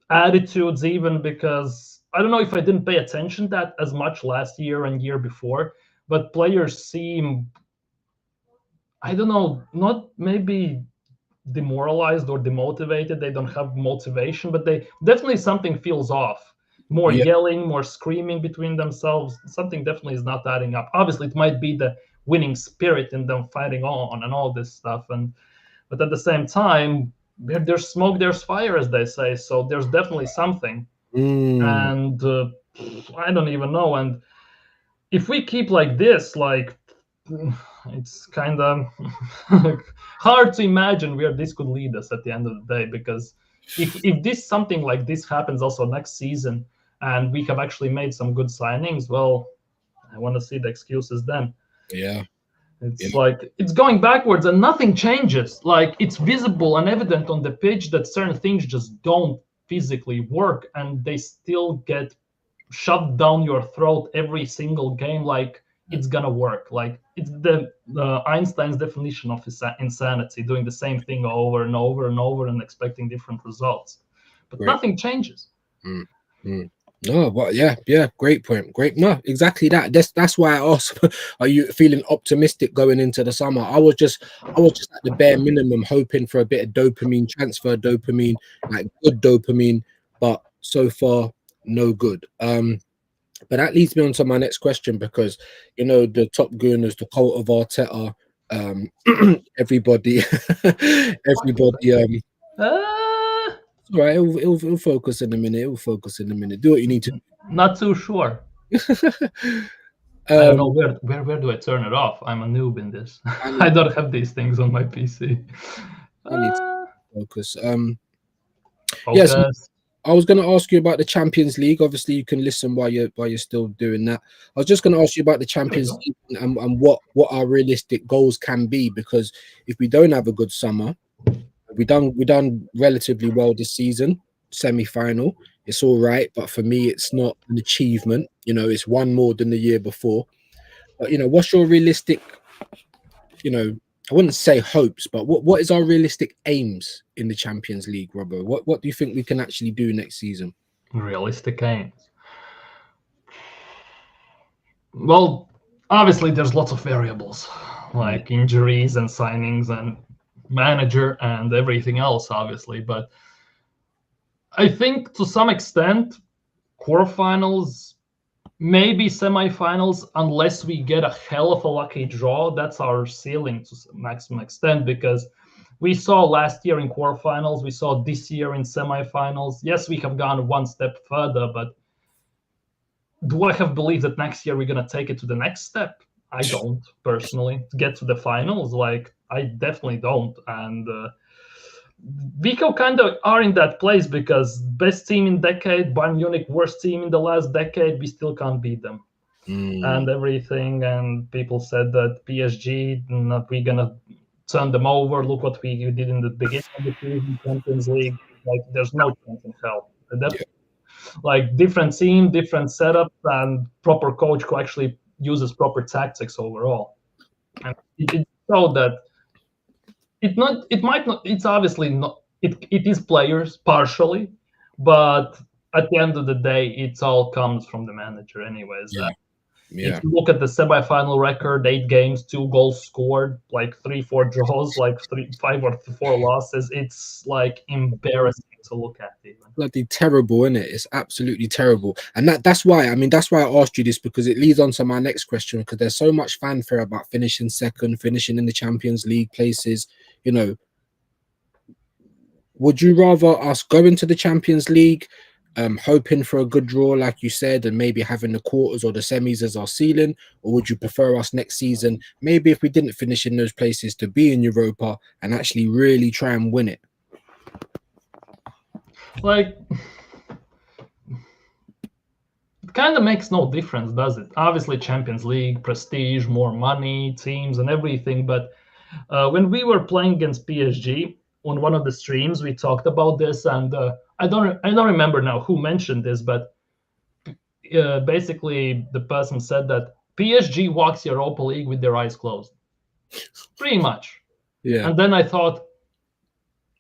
attitudes, even, because I don't know if I didn't pay attention to that as much last year and year before, but players seem, I don't know, not maybe demoralized or demotivated. They don't have motivation, but they definitely something feels off. More yelling, more screaming between themselves. Something definitely is not adding up. Obviously, it might be the winning spirit in them fighting on and all this stuff. But at the same time, there's smoke, there's fire, as they say. So there's definitely something. And I don't even know. And if we keep like this, like it's kind of hard to imagine where this could lead us at the end of the day. Because if this something like this happens also next season, and we have actually made some good signings, well, I want to see the excuses then. Yeah. It's like it's going backwards and nothing changes. Like it's visible and evident on the pitch that certain things just don't physically work, and they still get shoved down your throat every single game like it's gonna work. Like it's the Einstein's definition of insanity, doing the same thing over and over and over and expecting different results. But nothing changes. No, but yeah, great point. Great. No, exactly that. That's why I asked, are you feeling optimistic going into the summer? I was just at the bare minimum hoping for a bit of dopamine, transfer dopamine, like good dopamine, but so far no good. But that leads me on to my next question, because you know the top Gooners, the cult of Arteta, everybody all right, it'll focus in a minute. It'll focus in a minute. Do what you need to. Not too sure. I don't know where do I turn it off? I'm a noob in this. I don't have these things on my PC. I need to focus. Focus. Yes, I was going to ask you about the Champions League. Obviously, you can listen while you're still doing that. I was just going to ask you about the Champions League and what our realistic goals can be, because if we don't have a good summer, we done relatively well this season, semi-final. It's all right, but for me, it's not an achievement. You know, it's one more than the year before. But you know, what's your realistic? You know, I wouldn't say hopes, but what is our realistic aims in the Champions League, Robbo? What do you think we can actually do next season? Realistic aims. Well, obviously, there's lots of variables like injuries and signings and manager and everything else, obviously, but I think to some extent quarterfinals maybe semifinals, unless we get a hell of a lucky draw. That's our ceiling to maximum extent, because we saw last year in quarterfinals, we saw this year in semifinals. Yes, we have gone one step further, but do I have belief that next year we're going to take it to the next step? I don't, personally. To get to the finals, like, I definitely don't. And Vico kind of are in that place, because best team in decade, Bayern Munich worst team in the last decade, we still can't beat them. And everything. And people said that PSG, not we're gonna turn them over. Look what we did in the beginning of the season, Champions League. Like, there's no chance in hell. Like, different team, different setup, and proper coach who actually uses proper tactics overall. And it showed that it's obviously not, it is players partially, but at the end of the day, it all comes from the manager anyways. If you look at the semifinal record, 8 games, 2 goals scored, like 3-4 draws, like 5 or 4 losses, it's like embarrassing to look at. Even bloody terrible, isn't it? It's absolutely terrible. And that's why I asked you this, because it leads on to my next question, because there's so much fanfare about finishing second, finishing in the Champions League places. You know, would you rather us go into the Champions League hoping for a good draw, like you said, and maybe having the quarters or the semis as our ceiling, or would you prefer us next season, maybe if we didn't finish in those places, to be in Europa and actually really try and win it? Like, it kind of makes no difference, does it? Obviously, Champions League, prestige, more money, teams, and everything. But when we were playing against PSG on one of the streams, we talked about this, and I don't remember now who mentioned this, but basically the person said that PSG walks Europa League with their eyes closed, pretty much. Yeah. And then I thought,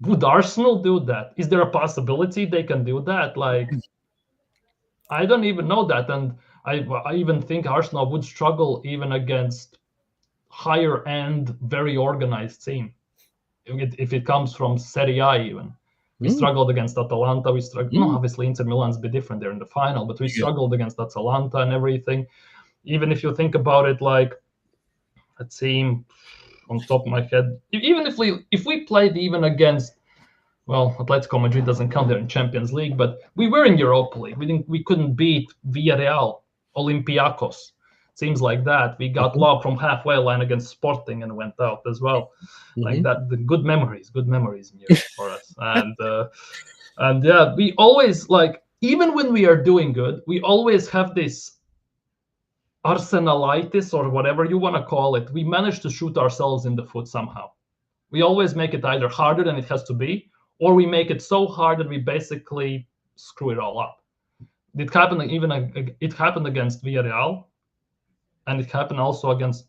would Arsenal do that? Is there a possibility they can do that? Like, I don't even know that. And I even think Arsenal would struggle even against higher end, very organized team. If it comes from Serie A even. We struggled against Atalanta. We struggled. No, obviously Inter Milan's a bit different. They're in the final, but we struggled against Atalanta and everything. Even if you think about it, like a team on top of my head, even if we played even against, well, Atletico Madrid doesn't count, they're in Champions League, but we were in Europa League. We couldn't beat Villarreal, Olympiacos, teams like that. We got lobbed from halfway line against Sporting and went out as well. Like that, the good memories in Europe for us. And yeah, we always, like, even when we are doing good, we always have this Arsenalitis, or whatever you want to call it. We manage to shoot ourselves in the foot somehow. We always make it either harder than it has to be, or we make it so hard that we basically screw it all up. It happened against Villarreal, and it happened also against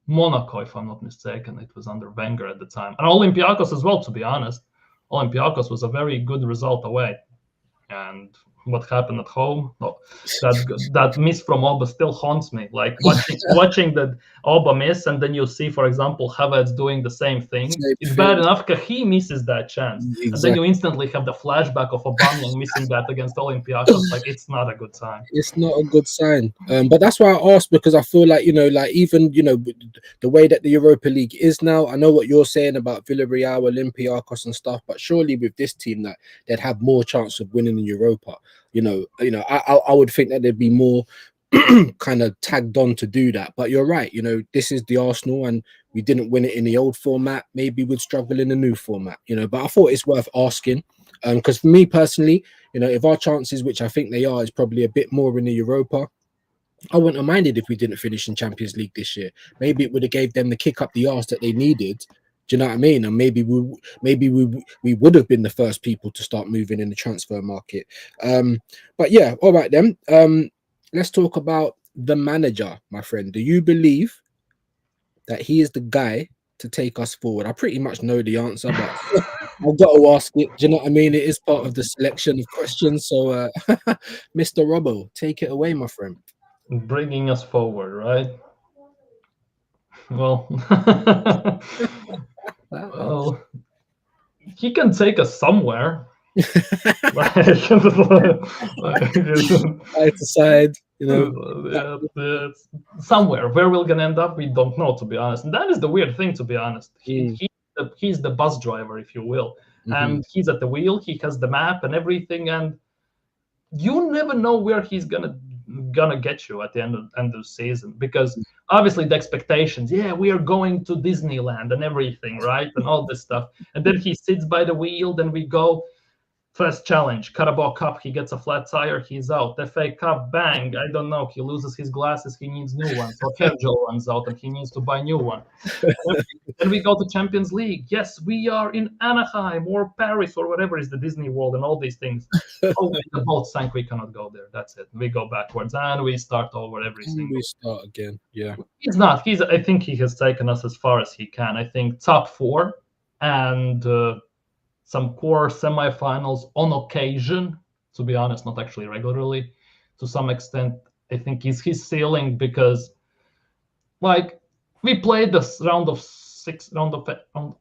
Monaco, if I'm not mistaken. It was under Wenger at the time. And Olympiacos as well, to be honest. Olympiacos was a very good result away. And what happened at home, that miss from Alba still haunts me. Like, watching the Alba miss, and then you see, for example, Havertz doing the same thing. It's bad enough because he misses that chance. Exactly. And then you instantly have the flashback of Aubameyang missing that against Olympiacos. Like, it's not a good sign. It's not a good sign. But that's why I asked, because I feel like, like, even, the way that the Europa League is now, I know what you're saying about Villarreal, Olympiacos and stuff, but surely with this team that they'd have more chance of winning in Europa. I would think that there'd be more kind of tagged on to do that. But you're right, this is the Arsenal, and we didn't win it in the old format. Maybe we'd struggle in the new format, but I thought it's worth asking. Because for me personally, if our chances, which I think they are, is probably a bit more in the Europa, I wouldn't have minded if we didn't finish in Champions League this year. Maybe it would have gave them the kick up the arse that they needed. Do you know what I mean? And maybe we would have been the first people to start moving in the transfer market. But yeah, all right then. Let's talk about the manager, my friend. Do you believe that he is the guy to take us forward? I pretty much know the answer, but I've got to ask it. Do you know what I mean? It is part of the selection of questions. So, Mr. Robbo, take it away, my friend. Bringing us forward, right? Well, well, he can take us somewhere. Side to side. You know, Somewhere where we're gonna end up, we don't know, to be honest. And that is the weird thing, to be honest. He's the bus driver, if you will, and he's at the wheel. He has the map and everything, and you never know where he's gonna get you at the end of the season, because obviously the expectations, we are going to Disneyland and everything, right, and all this stuff, and then he sits by the wheel. Then we go first challenge, Carabao Cup, he gets a flat tire, he's out. FA Cup, bang, I don't know, he loses his glasses, he needs new ones. Or hair gel runs out and he needs to buy new one. Then we go to Champions League. Yes, we are in Anaheim or Paris or whatever is the Disney World and all these things. Oh, the boat sank, we cannot go there. That's it. We go backwards and we start over everything. We start again, yeah. I think he has taken us as far as he can. I think top 4 and some core semifinals on occasion, to be honest, not actually regularly. To some extent, I think is his ceiling, because like we played this round of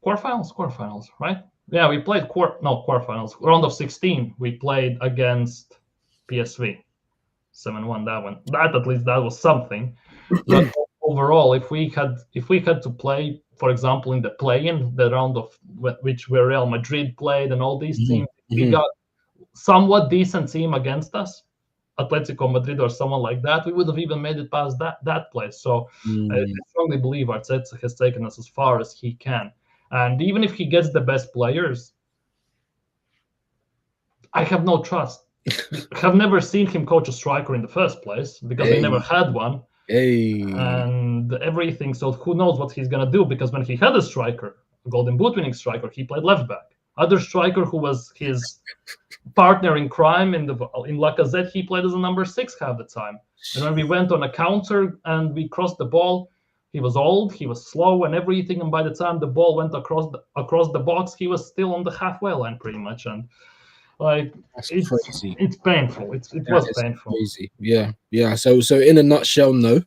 quarterfinals, right? Yeah, we played quarterfinals. Round of 16, we played against PSV, 7-1 that one. That at least that was something. But overall, if we had to play, for example, in the play-in, the round of which where Real Madrid played and all these teams, we got somewhat decent team against us, Atletico Madrid or someone like that, we would have even made it past that place. So I strongly believe Arteta has taken us as far as he can. And even if he gets the best players, I have no trust. I have never seen him coach a striker in the first place, because we never had one. And everything. So who knows what he's gonna do? Because when he had a striker, a Golden Boot winning striker, he played left back. Other striker who was his partner in crime in Lacazette, he played as a number 6 half the time. And when we went on a counter and we crossed the ball, he was old, he was slow and everything. And by the time the ball went across the box, he was still on the halfway line pretty much. And like it's crazy. It's painful. It was painful. Crazy. Yeah. So in a nutshell, no.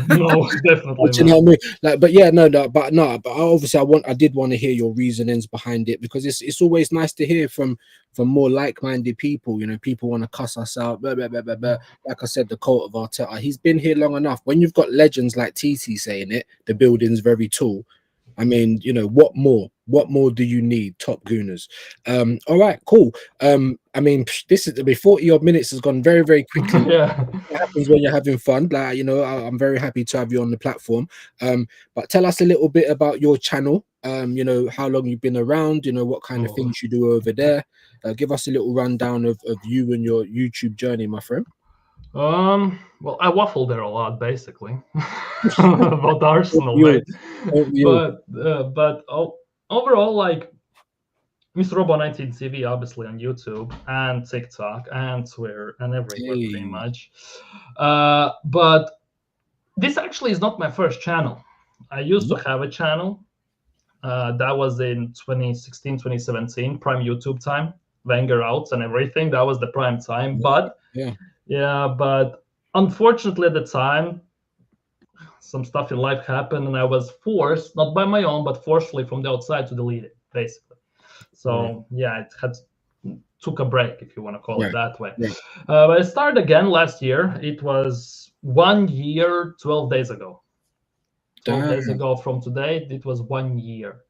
No, definitely. You know what I mean? Like, but yeah, but obviously, I did want to hear your reasonings behind it, because it's always nice to hear from more like-minded people. You know, people want to cuss us out. Blah, blah, blah, blah, blah. Like I said, the quote of Arteta, he's been here long enough. When you've got legends like TT saying it, the building's very tall. I mean, you know, what more do you need, top gooners? All right, cool. I mean, this is 40 odd minutes has gone very, very quickly. Yeah. What happens when you're having fun? Like, you know, I'm very happy to have you on the platform. But tell us a little bit about your channel. You know, how long you've been around, you know, what kind of things you do over there. Give us a little rundown of you and your YouTube journey, my friend. Well, I waffle there a lot, basically, about Arsenal, mate. But overall, like Mr. Robo 19 TV, obviously on YouTube and TikTok and Twitter and everywhere pretty much. But this actually is not my first channel. I used to have a channel that was in 2016, 2017, prime YouTube time, Wenger outs and everything. That was the prime time, but but unfortunately at the time, some stuff in life happened and I was forced, not by my own, but forcefully from the outside to delete it, basically. So it took a break, if you want to call it that way. But I started again last year. It was 1 year, 12 days ago. 12 days ago from today, it was 1 year.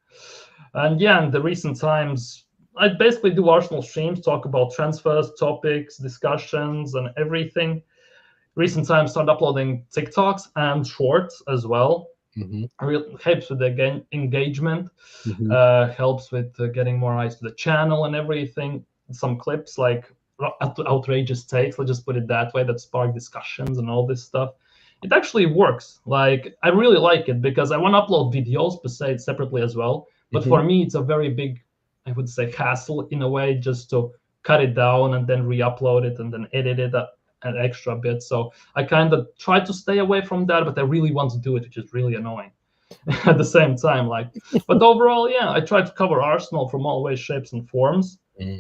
And in the recent times, I basically do Arsenal streams, talk about transfers, topics, discussions, and everything. Recent times, start uploading TikToks and shorts as well. Helps with the engagement, helps with getting more eyes to the channel and everything. Some clips like outrageous takes, let's just put it that way, that spark discussions and all this stuff. It actually works. Like, I really like it because I want to upload videos per se separately as well. But for me, it's a very big, I would say, hassle in a way, just to cut it down and then re-upload it and then edit it an extra bit. So I kind of try to stay away from that, but I really want to do it, which is really annoying at the same time. But overall, I try to cover Arsenal from all ways, shapes, and forms.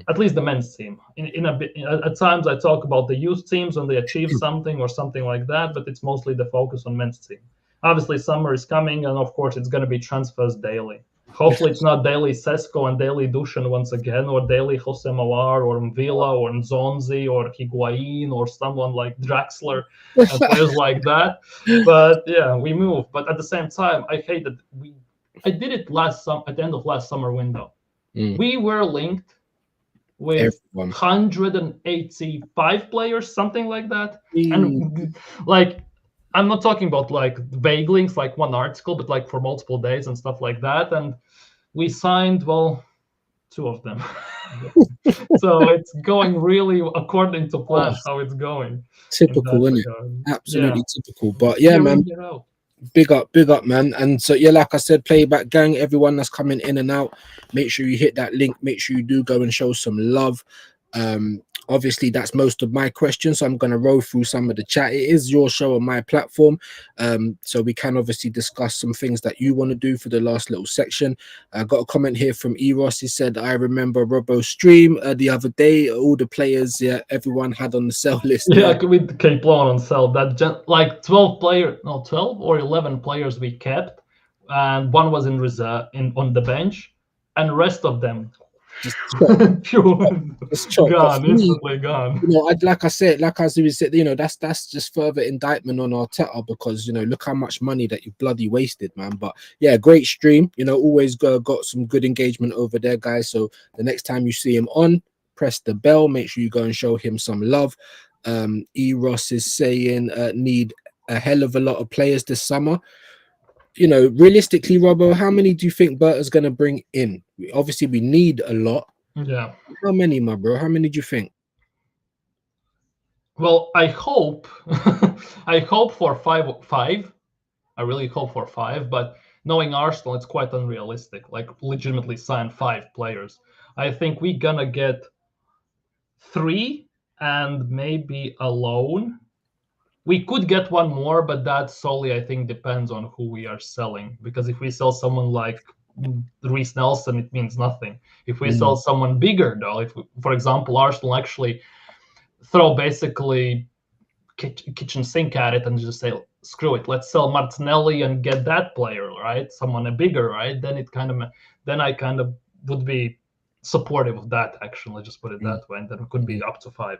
At least the men's team. At times I talk about the youth teams when they achieve something or something like that, but it's mostly the focus on men's team. Obviously, summer is coming, and of course, it's going to be transfers daily. Hopefully it's not Daily Sesko and Daily Dushan once again, or Daily Jose Malar, or Mvila, or Nzonzi, or Higuain, or someone like Draxler, and players like that. But yeah, we move. But at the same time, I hate that I did it at the end of last summer window. We were linked with Everyone. 185 players, something like that. And like, I'm not talking about like vague links, like one article, but like for multiple days and stuff like that. And we signed, well, 2 of them. So it's going really according to plan how it's going. Typical, isn't it? Absolutely typical. But yeah, man. Big up, man. And so yeah, like I said, Playback Gang, everyone that's coming in and out, make sure you hit that link. Make sure you do go and show some love. Obviously that's most of my questions, so I'm going to roll through some of the chat. It is your show on my platform, so we can obviously discuss some things that you want to do for the last little section. I got a comment here from Eros. He said, I remember Robbo's stream the other day, all the players everyone had on the sell list. We keep blowing on sell that, like 12 or 11 players we kept, and one was in reserve on the bench, and rest of them just gone, instantly gone. You know, like I said, you know, that's just further indictment on Arteta, because you know, look how much money that you bloody wasted, man. But yeah, great stream. You know, always got some good engagement over there, guys. So the next time you see him on, press the bell. Make sure you go and show him some love. Eros is saying need a hell of a lot of players this summer. You know, realistically, Robbo, how many do you think Berta's going to bring in? Obviously, we need a lot. Yeah. How many, my bro? How many do you think? Well, I hope, I hope for five. I really hope for 5, but knowing Arsenal, it's quite unrealistic. Like, legitimately sign 5 players. I think we're gonna get 3 and maybe a loan. We could get 1 more, but that solely, I think, depends on who we are selling. Because if we sell someone like Reece Nelson, it means nothing. If we sell someone bigger, though, for example, Arsenal actually throw basically kitchen sink at it and just say, screw it, let's sell Martinelli and get that player, right? Someone bigger, right? Then I kind of would be supportive of that, actually, just put it that way, and then it could be up to 5.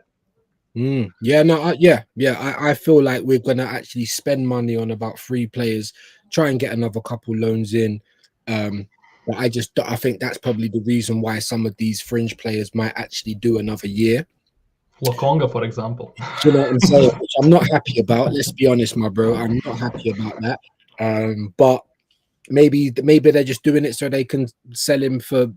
Yeah, no, I feel like we're gonna actually spend money on about 3 players, try and get another couple loans in. But I think that's probably the reason why some of these fringe players might actually do another year. Lokonga, for example. You know what I'm saying? Which I'm not happy about. Let's be honest, my bro. I'm not happy about that. But maybe they're just doing it so they can sell him for.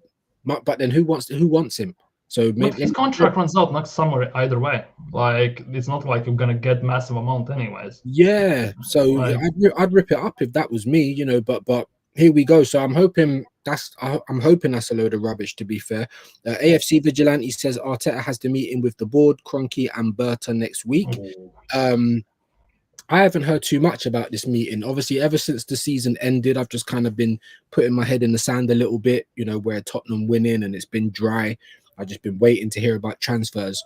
But then who wants him? So maybe his contract runs out next summer either way. Like, it's not like you're gonna get massive amount anyways. Yeah, so like, I'd rip it up if that was me, you know. But here we go. So I'm hoping that's a load of rubbish. To be fair, AFC Vigilante says Arteta has the meeting with the board, Kroenke and Berta next week. I haven't heard too much about this meeting. Obviously, ever since the season ended, I've just kind of been putting my head in the sand a little bit. You know, where Tottenham winning and it's been dry. I've just been waiting to hear about transfers.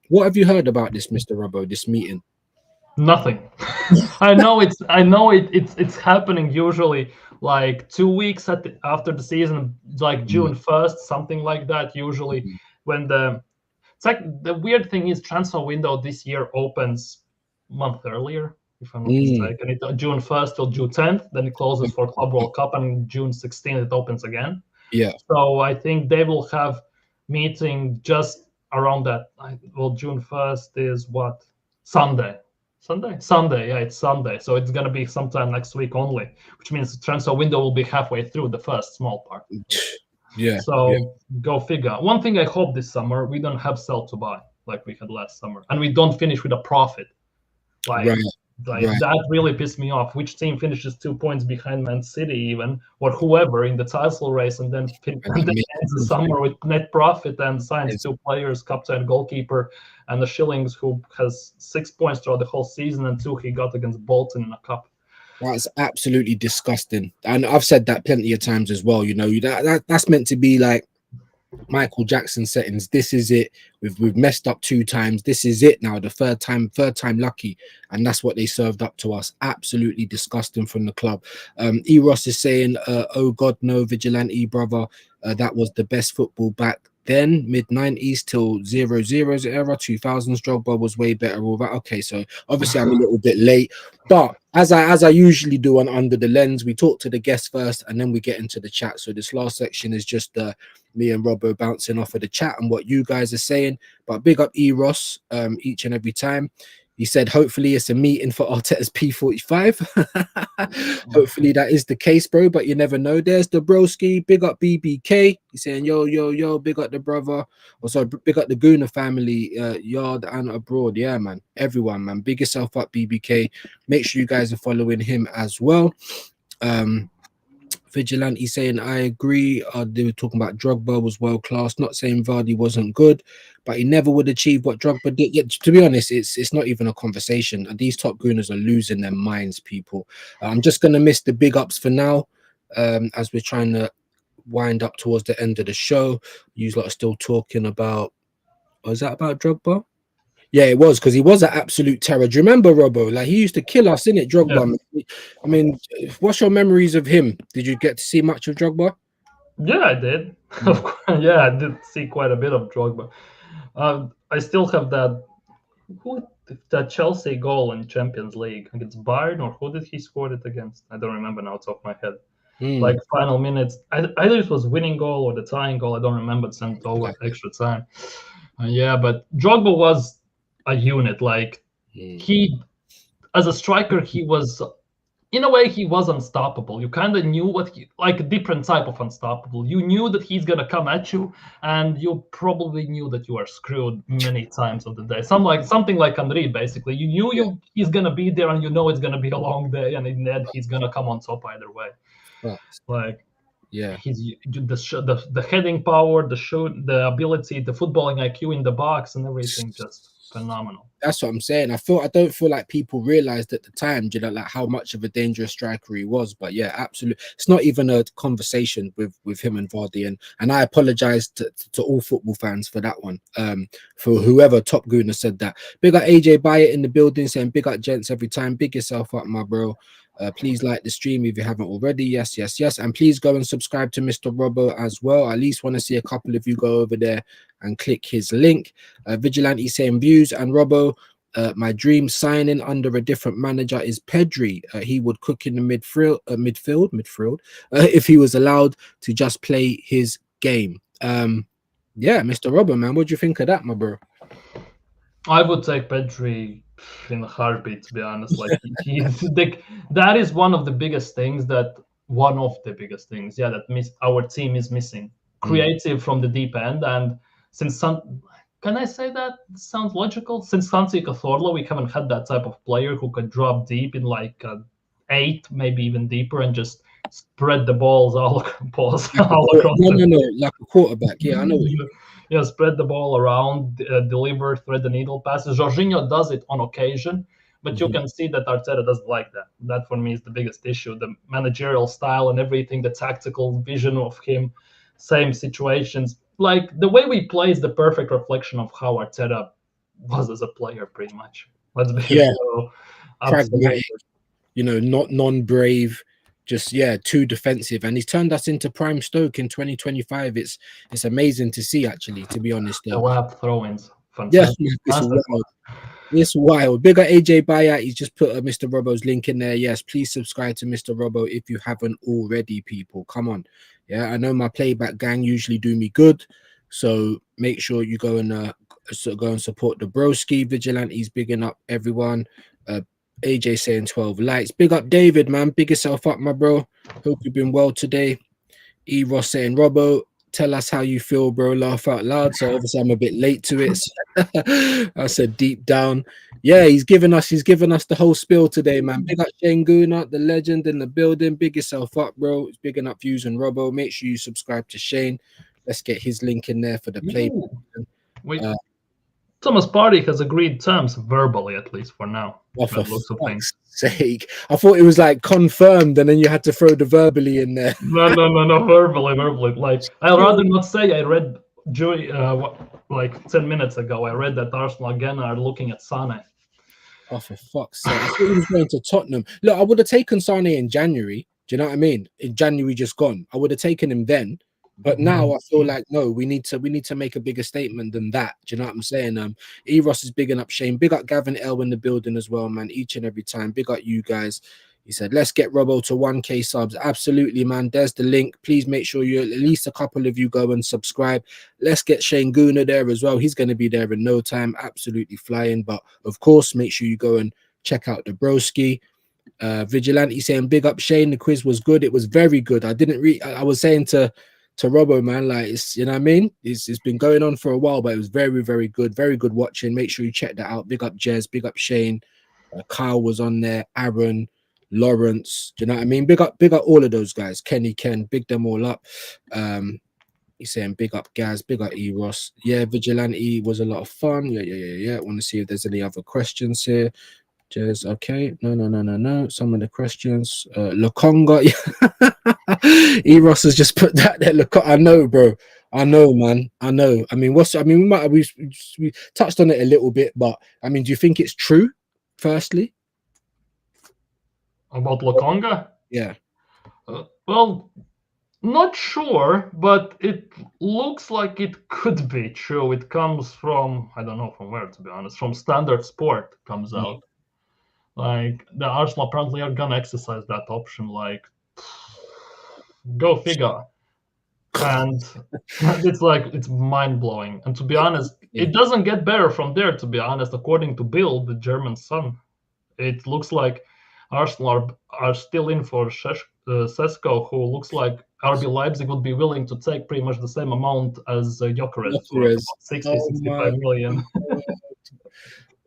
What have you heard about this, Mr. Robbo, this meeting? Nothing. I know it's happening usually like 2 weeks after the season, like June 1st, something like that. Usually when it's like the weird thing is transfer window this year opens a month earlier, if I'm not mistaken. It's June 1st till June 10th, then it closes for Club World Cup, and June 16th it opens again. Yeah. So I think they will have meeting just around that. Well, June 1st is what? Sunday. Yeah, it's Sunday. So it's going to be sometime next week only, which means the transfer window will be halfway through the first small part. Yeah. So go figure. One thing I hope this summer, we don't have sell to buy like we had last summer, and we don't finish with a profit. That really pissed me off. Which team finishes 2 points behind Man City, even, or whoever in the title race, and then ends the summer with net profit and signs 2 players, captain, goalkeeper, and the Shillings, who has 6 points throughout the whole season, and 2 he got against Bolton in a cup. That's absolutely disgusting, and I've said that plenty of times as well. You know, that's meant to be like Michael Jackson settings. This is it. We've messed up 2 times. This is it now. The third time lucky, and that's what they served up to us. Absolutely disgusting from the club. Eros is saying, "Oh God, no, Vigilante brother. That was the best football back then, mid-90s till 00s era. 2000s Drogba was way better. All that. Okay, so obviously I'm a little bit late, but as I usually do on Under the Lens, we talk to the guests first, and then we get into the chat. So this last section is just me and Robbo bouncing off of the chat and what you guys are saying. But big up Eros each and every time. He said, hopefully it's a meeting for Arteta's P45. Hopefully that is the case, bro, but you never know. There's the broski. Big up BBK. He's saying, yo, yo, yo, big up the brother. Or sorry, big up the Gooner family, yard and abroad. Yeah, man. Everyone, man. Big yourself up, BBK. Make sure you guys are following him as well. Vigilante saying, I agree. They were talking about Drogba was world class. Not saying Vardy wasn't good, but he never would achieve what Drogba did. Yet, to be honest, it's not even a conversation. These top gooners are losing their minds, people. I'm just gonna miss the big ups for now, as we're trying to wind up towards the end of the show. You lot are still talking about. Was that about Drogba? Yeah, it was, because he was an absolute terror. Do you remember, Robbo? Like, he used to kill us, innit, Drogba? Yeah. I mean, what's your memories of him? Did you get to see much of Drogba? Yeah, I did. Of course, yeah, I did see quite a bit of Drogba. I still have that Chelsea goal in Champions League against Bayern, or who did he score it against? I don't remember now. It's off my head. Like final minutes, either it was winning goal or the tying goal. I don't remember. It sent over extra time. Yeah, but Drogba was a unit. Like he, as a striker, he was, in a way, he was unstoppable. You kind of knew what like a different type of unstoppable. You knew that he's gonna come at you, and you probably knew that you are screwed many times of the day. Something like Henry, basically. You knew he's gonna be there, and you know it's gonna be a long day, and in the end, he's gonna come on top either way. Like, yeah, he's the heading power, the shoot, the ability, the footballing IQ in the box, and everything just phenomenal. That's what I'm saying. I don't feel like people realized at the time, you know, like how much of a dangerous striker he was. But yeah, absolutely, it's not even a conversation with him and Vardy. And I apologize to all football fans for that one. For whoever Top Gooner said that. Big up AJ Byatt in the building saying big up gents every time. Big yourself up, my bro. Please like the stream if you haven't already. Yes, yes, yes. And please go and subscribe to Mr. Robbo as well. I at least want to see a couple of you go over there and click his link. Vigilante saying views and Robbo. My dream signing under a different manager is Pedri. He would cook in the midfield if he was allowed to just play his game. Yeah, Mr. Robbo, man, what do you think of that, my bro? I would take Pedri in a heartbeat, to be honest. Like that is one of the biggest things that our team is missing. Creative from the deep end, and since can I say that sounds logical? Since Santi Cazorla, we haven't had that type of player who could drop deep in like 8, maybe even deeper, and just spread the balls all across. No, like a quarterback. Yeah, I know what you mean. Yeah, spread the ball around, deliver, thread the needle passes. Jorginho does it on occasion, but you can see that Arteta doesn't like that. That for me is the biggest issue. The managerial style and everything, the tactical vision of him, same situations. Like the way we play is the perfect reflection of how Arteta was as a player, pretty much. Let's be pragmatic, you know, not non-brave. Just too defensive, and he's turned us into prime Stoke in 2025. It's amazing to see, actually, to be honest. The lap throw-ins, fantastic. Yeah, it's wild. Bigger AJ Byatt, he's just put Mr. Robbo's link in there. Yes, please subscribe to Mr. Robbo if you haven't already, people. Come on. Yeah, I know my playback gang usually do me good, so make sure you go and support the broski. Vigilante's bigging up everyone. AJ saying 12 likes. Big up David, man. Big yourself up, my bro. Hope you've been well today. Ross saying, Robbo, tell us how you feel, bro. Laugh out loud. So obviously I'm a bit late to it. I said deep down. Yeah, he's given us the whole spiel today, man. Big up Shane Gooner, the legend in the building. Big yourself up, bro. It's bigging up views and Robbo. Make sure you subscribe to Shane. Let's get his link in there for the play. Thomas Partey has agreed terms verbally, at least for now. Oh, for fuck's sake. I thought it was like confirmed, and then you had to throw the verbally in there. No, verbally. Like, I'd rather not say I read like 10 minutes ago, I read that Arsenal again are looking at Sane. Oh, for fuck's sake. I thought he was going to Tottenham. Look, I would have taken Sane in January. Do you know what I mean? In January just gone. I would have taken him then. But now I feel like no, we need to make a bigger statement than that. Do you know what I'm saying? Eros is bigging up Shane. Big up Gavin L in the building as well, man. Each and every time. Big up you guys. He said, let's get Robbo to 1K subs. Absolutely, man. There's the link. Please make sure you at least a couple of you go and subscribe. Let's get Shane Guna there as well. He's going to be there in no time. Absolutely flying. But of course, make sure you go and check out the broski. Vigilante saying, big up Shane. The quiz was good. It was very good. I was saying to Robbo, man, like, it's, you know what I mean? It's been going on for a while, but it was very, very good. Very good watching. Make sure you check that out. Big up Jez. Big up Shane. Kyle was on there. Aaron. Lawrence, do you know what I mean? Big up all of those guys. Kenny, Ken, big them all up. He's saying big up Gaz, big up Eros. Yeah, Vigilante was a lot of fun. Yeah. I want to see if there's any other questions here. Just okay. No. Some of the questions. Lukonga. Eros has just put that there. Look, I know, bro. I know, man. I know. I mean, we touched on it a little bit, but I mean, do you think it's true? Firstly. About Lukonga? Yeah. Well, not sure, but it looks like it could be true. It comes from, I don't know from where, to be honest, from Standard Sport comes out. Like, the Arsenal apparently are gonna exercise that option, like, go figure. And it's mind-blowing. And to be honest, it doesn't get better from there, to be honest. According to Bill, the German Sun, it looks like Arsenal are still in for Sesko, who looks like RB Leipzig would be willing to take pretty much the same amount as Gyökeres, for about 65 million.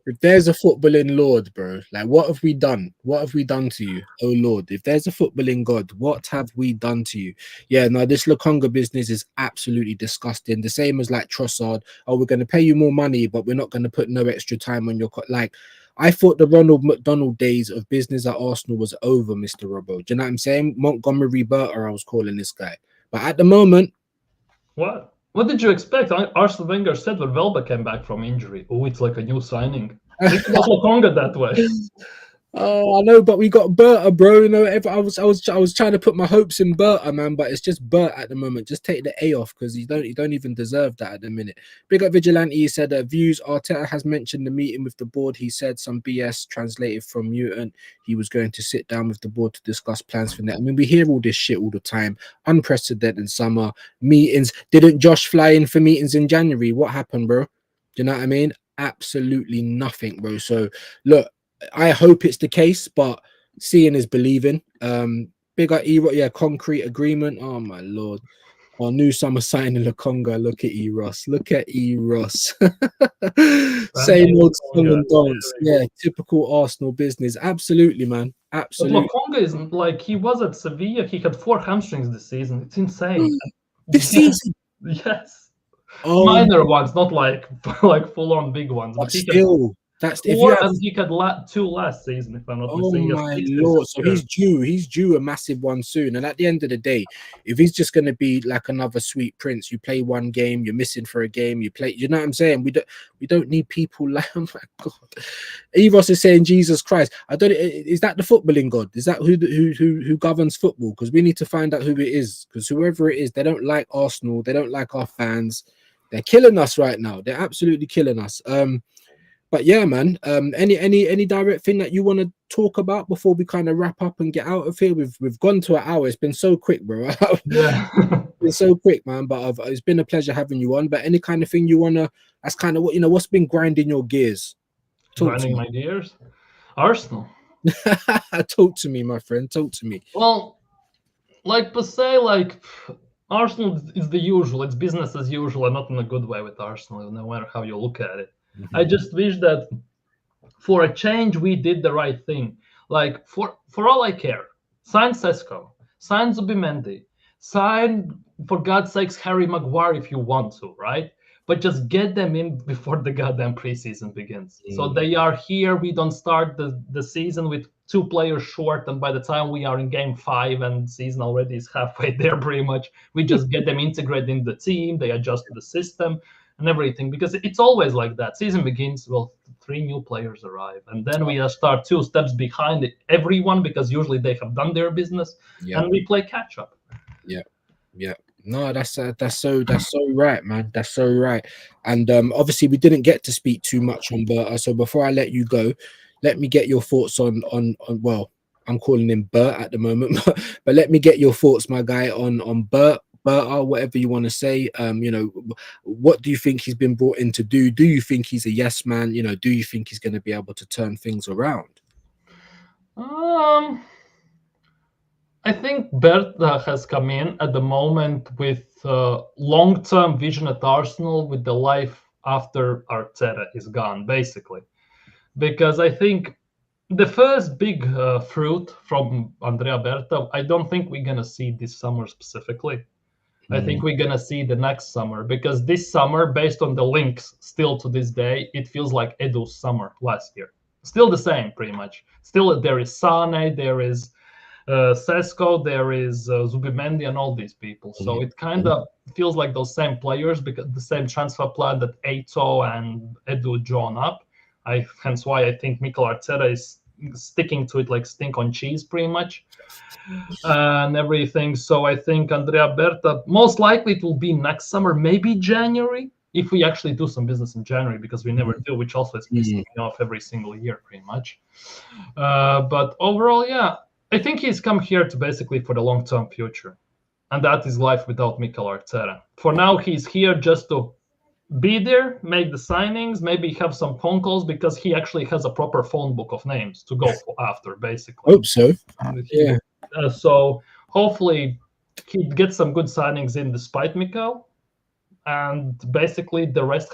If there's a footballing Lord, bro, like what have we done? What have we done to you? Oh Lord, if there's a footballing God, what have we done to you? Yeah, no, this Lukonga business is absolutely disgusting. The same as like Trossard. Oh, we're going to pay you more money, but we're not going to put no extra time on your like. I thought the Ronald McDonald days of business at Arsenal was over, Mr. Robbo. Do you know what I'm saying? Montgomery Berta, I was calling this guy. But at the moment... What did you expect? Arsene Wenger said when Welbeck came back from injury, oh, it's like a new signing. It's not Lukonga that way. Oh, I know, but we got Berta, bro. You know, I was trying to put my hopes in Berta, man, but it's just Bert at the moment. Just take the A off because you don't even deserve that at the minute. Big up Vigilante. He said views. Arteta has mentioned the meeting with the board. He said some BS translated from Mutant. He was going to sit down with the board to discuss plans for that. I mean, we hear all this shit all the time. Unprecedented summer meetings. Didn't Josh fly in for meetings in January? What happened, bro? Do you know what I mean? Absolutely nothing, bro. So look. I hope it's the case, but seeing is believing. Big up Eros, yeah, concrete agreement. Oh my lord. Our new summer signing Lukonga. Look at Eros. Look at Eros. Same old song and dance. Yeah, typical Arsenal business. Absolutely, man. Absolutely. But Lukonga is like, he was at Sevilla. He had 4 hamstrings this season. It's insane. This season? Yes. Oh. Minor ones, not like full-on big ones. But still. That's if he had 2 last season, if I'm not mistaken. Oh my lord! So he's due a massive one soon. And at the end of the day, if he's just going to be like another Sweet Prince, you play one game, you're missing for a game, you play. You know what I'm saying? We don't need people like. Oh my god! Evos is saying Jesus Christ. I don't. Is that the footballing God? Is that who governs football? Because we need to find out who it is. Because whoever it is, they don't like Arsenal. They don't like our fans. They're killing us right now. They're absolutely killing us. But yeah, man. Any direct thing that you want to talk about before we kind of wrap up and get out of here? We've gone to an hour. It's been so quick, bro. Yeah, it's been so quick, man. But it's been a pleasure having you on. But any kind of thing you wanna? That's kind of what what's been grinding your gears. Grinding my gears. Arsenal. Talk to me, my friend. Talk to me. Well, like per se, like Arsenal is the usual. It's business as usual, and not in a good way with Arsenal, no matter how you look at it. I just wish that for a change we did the right thing. Like for all I care, sign Sesko, sign Zubimendi, sign for God's sakes Harry Maguire if you want to, right? but just get them in before the goddamn preseason begins. So Mm. they are here. We don't start the season with 2 players short, and by the time we are in game 5 and season already is halfway there, pretty much, we just get them integrated in the team. They adjust to the system and everything, because it's always like that. Season begins, well, 3 new players arrive, and then we start 2 steps behind everyone, because usually they have done their business, Yeah. and we play catch up. Yeah. No, that's so right, man. That's so right. And obviously we didn't get to speak too much on Berta. So before I let you go, let me get your thoughts on well, I'm calling him Bert at the moment, but let me get your thoughts, my guy, on Berta, whatever you want to say. You know, what do you think he's been brought in to do? Do you think he's a yes man? You know, do you think he's going to be able to turn things around? I think Berta has come in at the moment with long-term vision at Arsenal, with the life after Arteta is gone, basically. Because I think the first big fruit from Andrea Berta, I don't think we're going to see this summer specifically. I think we're going to see the next summer, because this summer, based on the links still to this day, it feels like Edu's summer last year. Still the same, pretty much. Still, there is Sane, there is Sesko, there is Zubimendi, and all these people. So it kind of feels like those same players, because the same transfer plan that Eto and Edu drawn up. Hence why I think Mikel Arteta is sticking to it like stink on cheese, pretty much, and everything. So I think Andrea Berta, most likely it will be next summer, maybe January, if we actually do some business in January, because we never do, which also is pissing me off every single year, pretty much. But overall, yeah, I think he's come here to basically for the long-term future, and that is life without Mikel Arteta. For now, he's here just to be there, make the signings, maybe have some phone calls, because he actually has a proper phone book of names to go for after, basically. Hope so. Yeah. So hopefully he gets some good signings in despite Mikel, and basically the rest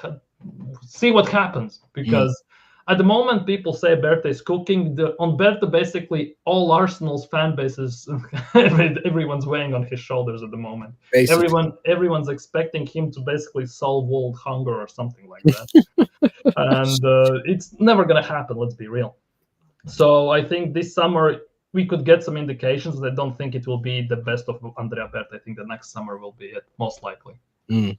see what happens, because at the moment people say Berta is cooking. On Berta, basically all Arsenal's fan bases, everyone's weighing on his shoulders at the moment. Basically. Everyone's expecting him to basically solve world hunger or something like that. And it's never going to happen, let's be real. So I think this summer we could get some indications. I don't think it will be the best of Andrea Berta. I think the next summer will be it, most likely. No,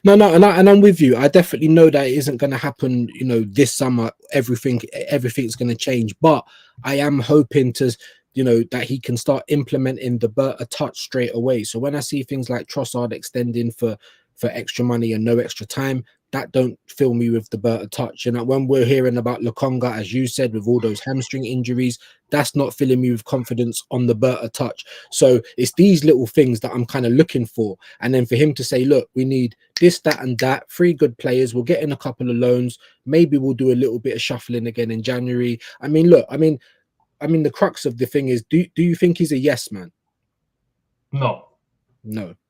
and I'm with you. I definitely know that it isn't going to happen, you know, this summer. Everything's going to change, but I am hoping to, you know, that he can start implementing the Berta touch straight away. So when I see things like Trossard extending for extra money and no extra time, that don't fill me with the Berta touch. And when we're hearing about Lokonga, as you said, with all those hamstring injuries, that's not filling me with confidence on the Berta touch. So it's these little things that I'm kind of looking for. And then for him to say, look, we need this, that, and that, 3 good players. We'll get in a couple of loans. Maybe we'll do a little bit of shuffling again in January. I mean, look, I mean, the crux of the thing is, do you think he's a yes man? No.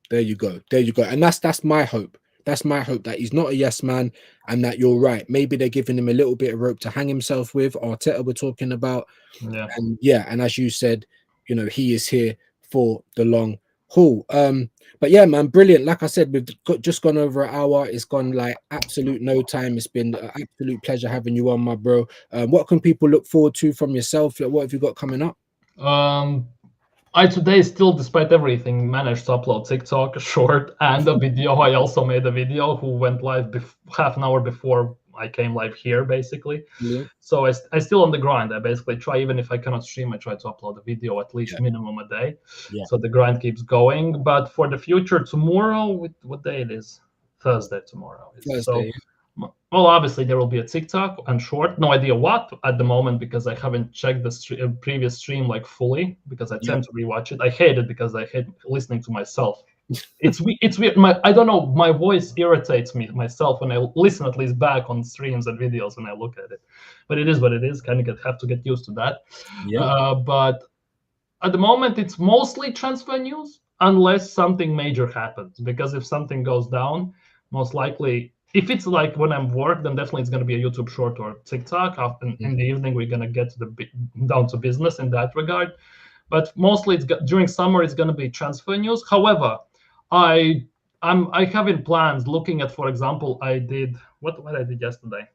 There you go. And that's my hope. That's my hope, that he's not a yes man, and that you're right. Maybe they're giving him a little bit of rope to hang himself with. Arteta we're talking about. And as you said, you know, he is here for the long haul. But yeah, man, brilliant. Like I said, we've just gone over an hour. It's gone like absolute no time. It's been an absolute pleasure having you on, my bro. What can people look forward to from yourself? What have you got coming up? I today still, despite everything, managed to upload TikTok, a short, and a video. I also made a video who went live half an hour before I came live here, basically. So I still on the grind. I basically try, even if I cannot stream, I try to upload a video at least minimum a day. So the grind keeps going. But for the future, tomorrow, what day it is? Thursday tomorrow. Thursday. Well, obviously there will be a TikTok and short. No idea what at the moment, because I haven't checked the previous stream like fully, because I tend to rewatch it. I hate it because I hate listening to myself. It's weird. I don't know. My voice irritates me myself when I listen at least back on streams and videos when I look at it. But it is what it is. Kind of have to get used to that. But at the moment, it's mostly transfer news, unless something major happens. Because if something goes down, most likely, if it's like when I'm work, then definitely it's going to be a YouTube short or TikTok. In the evening, we're going to get down to business in that regard. But mostly during summer, it's going to be transfer news. However, I I have in plans looking at, for example, I did what I did yesterday.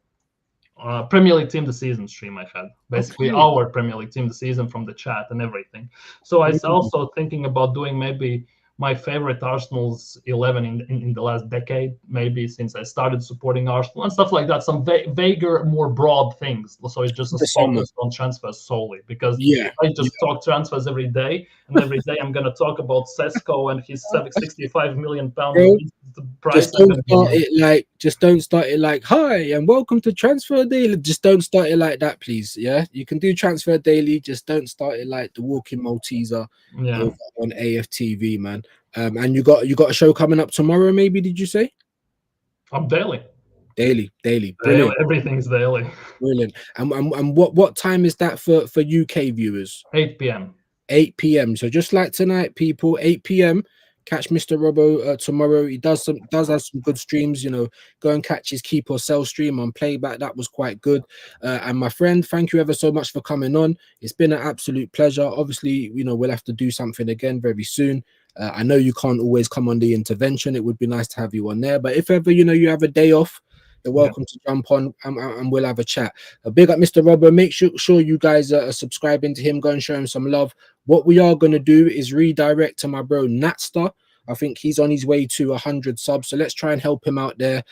Premier League team the season stream I had, basically Okay. our Premier League team the season from the chat and everything. So I was also thinking about doing maybe my favorite Arsenal's 11 in the last decade, maybe since I started supporting Arsenal and stuff like that. Some vaguer, more broad things. So it's just focused on transfers solely, because Yeah, if I just talk transfers every day, and every day I'm going to talk about Sesko and his 65 million pound bro. price. Just don't start it like, hi and welcome to Transfer Daily. Just don't start it like that, please. Yeah, you can do Transfer Daily, just don't start it like the Walking Malteser over on AFTV, man. And you got a show coming up tomorrow, maybe, did you say? Daily. Brilliant. Everything's daily. Brilliant. And what time is that for UK viewers? 8 p.m. 8 p.m. So just like tonight, people, 8 p.m. Catch Mr. Robbo tomorrow. He does have some good streams. You know, go and catch his Keep or Sell stream on Playback. That was quite good. And my friend, thank you ever so much for coming on. It's been an absolute pleasure. Obviously, you know, we'll have to do something again very soon. I know you can't always come on the intervention. It would be nice to have you on there. But if ever, you know, you have a day off, you're welcome to jump on and we'll have a chat. A big up Mr. Robbo. Make sure you guys are subscribing to him. Go and show him some love. What we are going to do is redirect to my bro Natstar. I think he's on his way to 100 subs. So let's try and help him out there.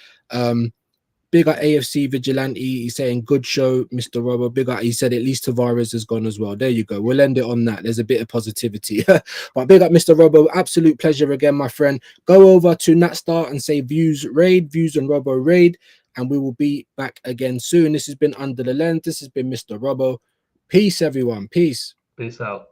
Big up AFC Vigilante. He's saying good show, Mr. Robbo. Big up. He said at least Tavares has gone as well. There you go. We'll end it on that. There's a bit of positivity. But big up Mr. Robbo. Absolute pleasure again, my friend. Go over to Natstar and say views and Robbo raid. And we will be back again soon. This has been Under the Lens. This has been Mr. Robbo. Peace, everyone. Peace. Peace out.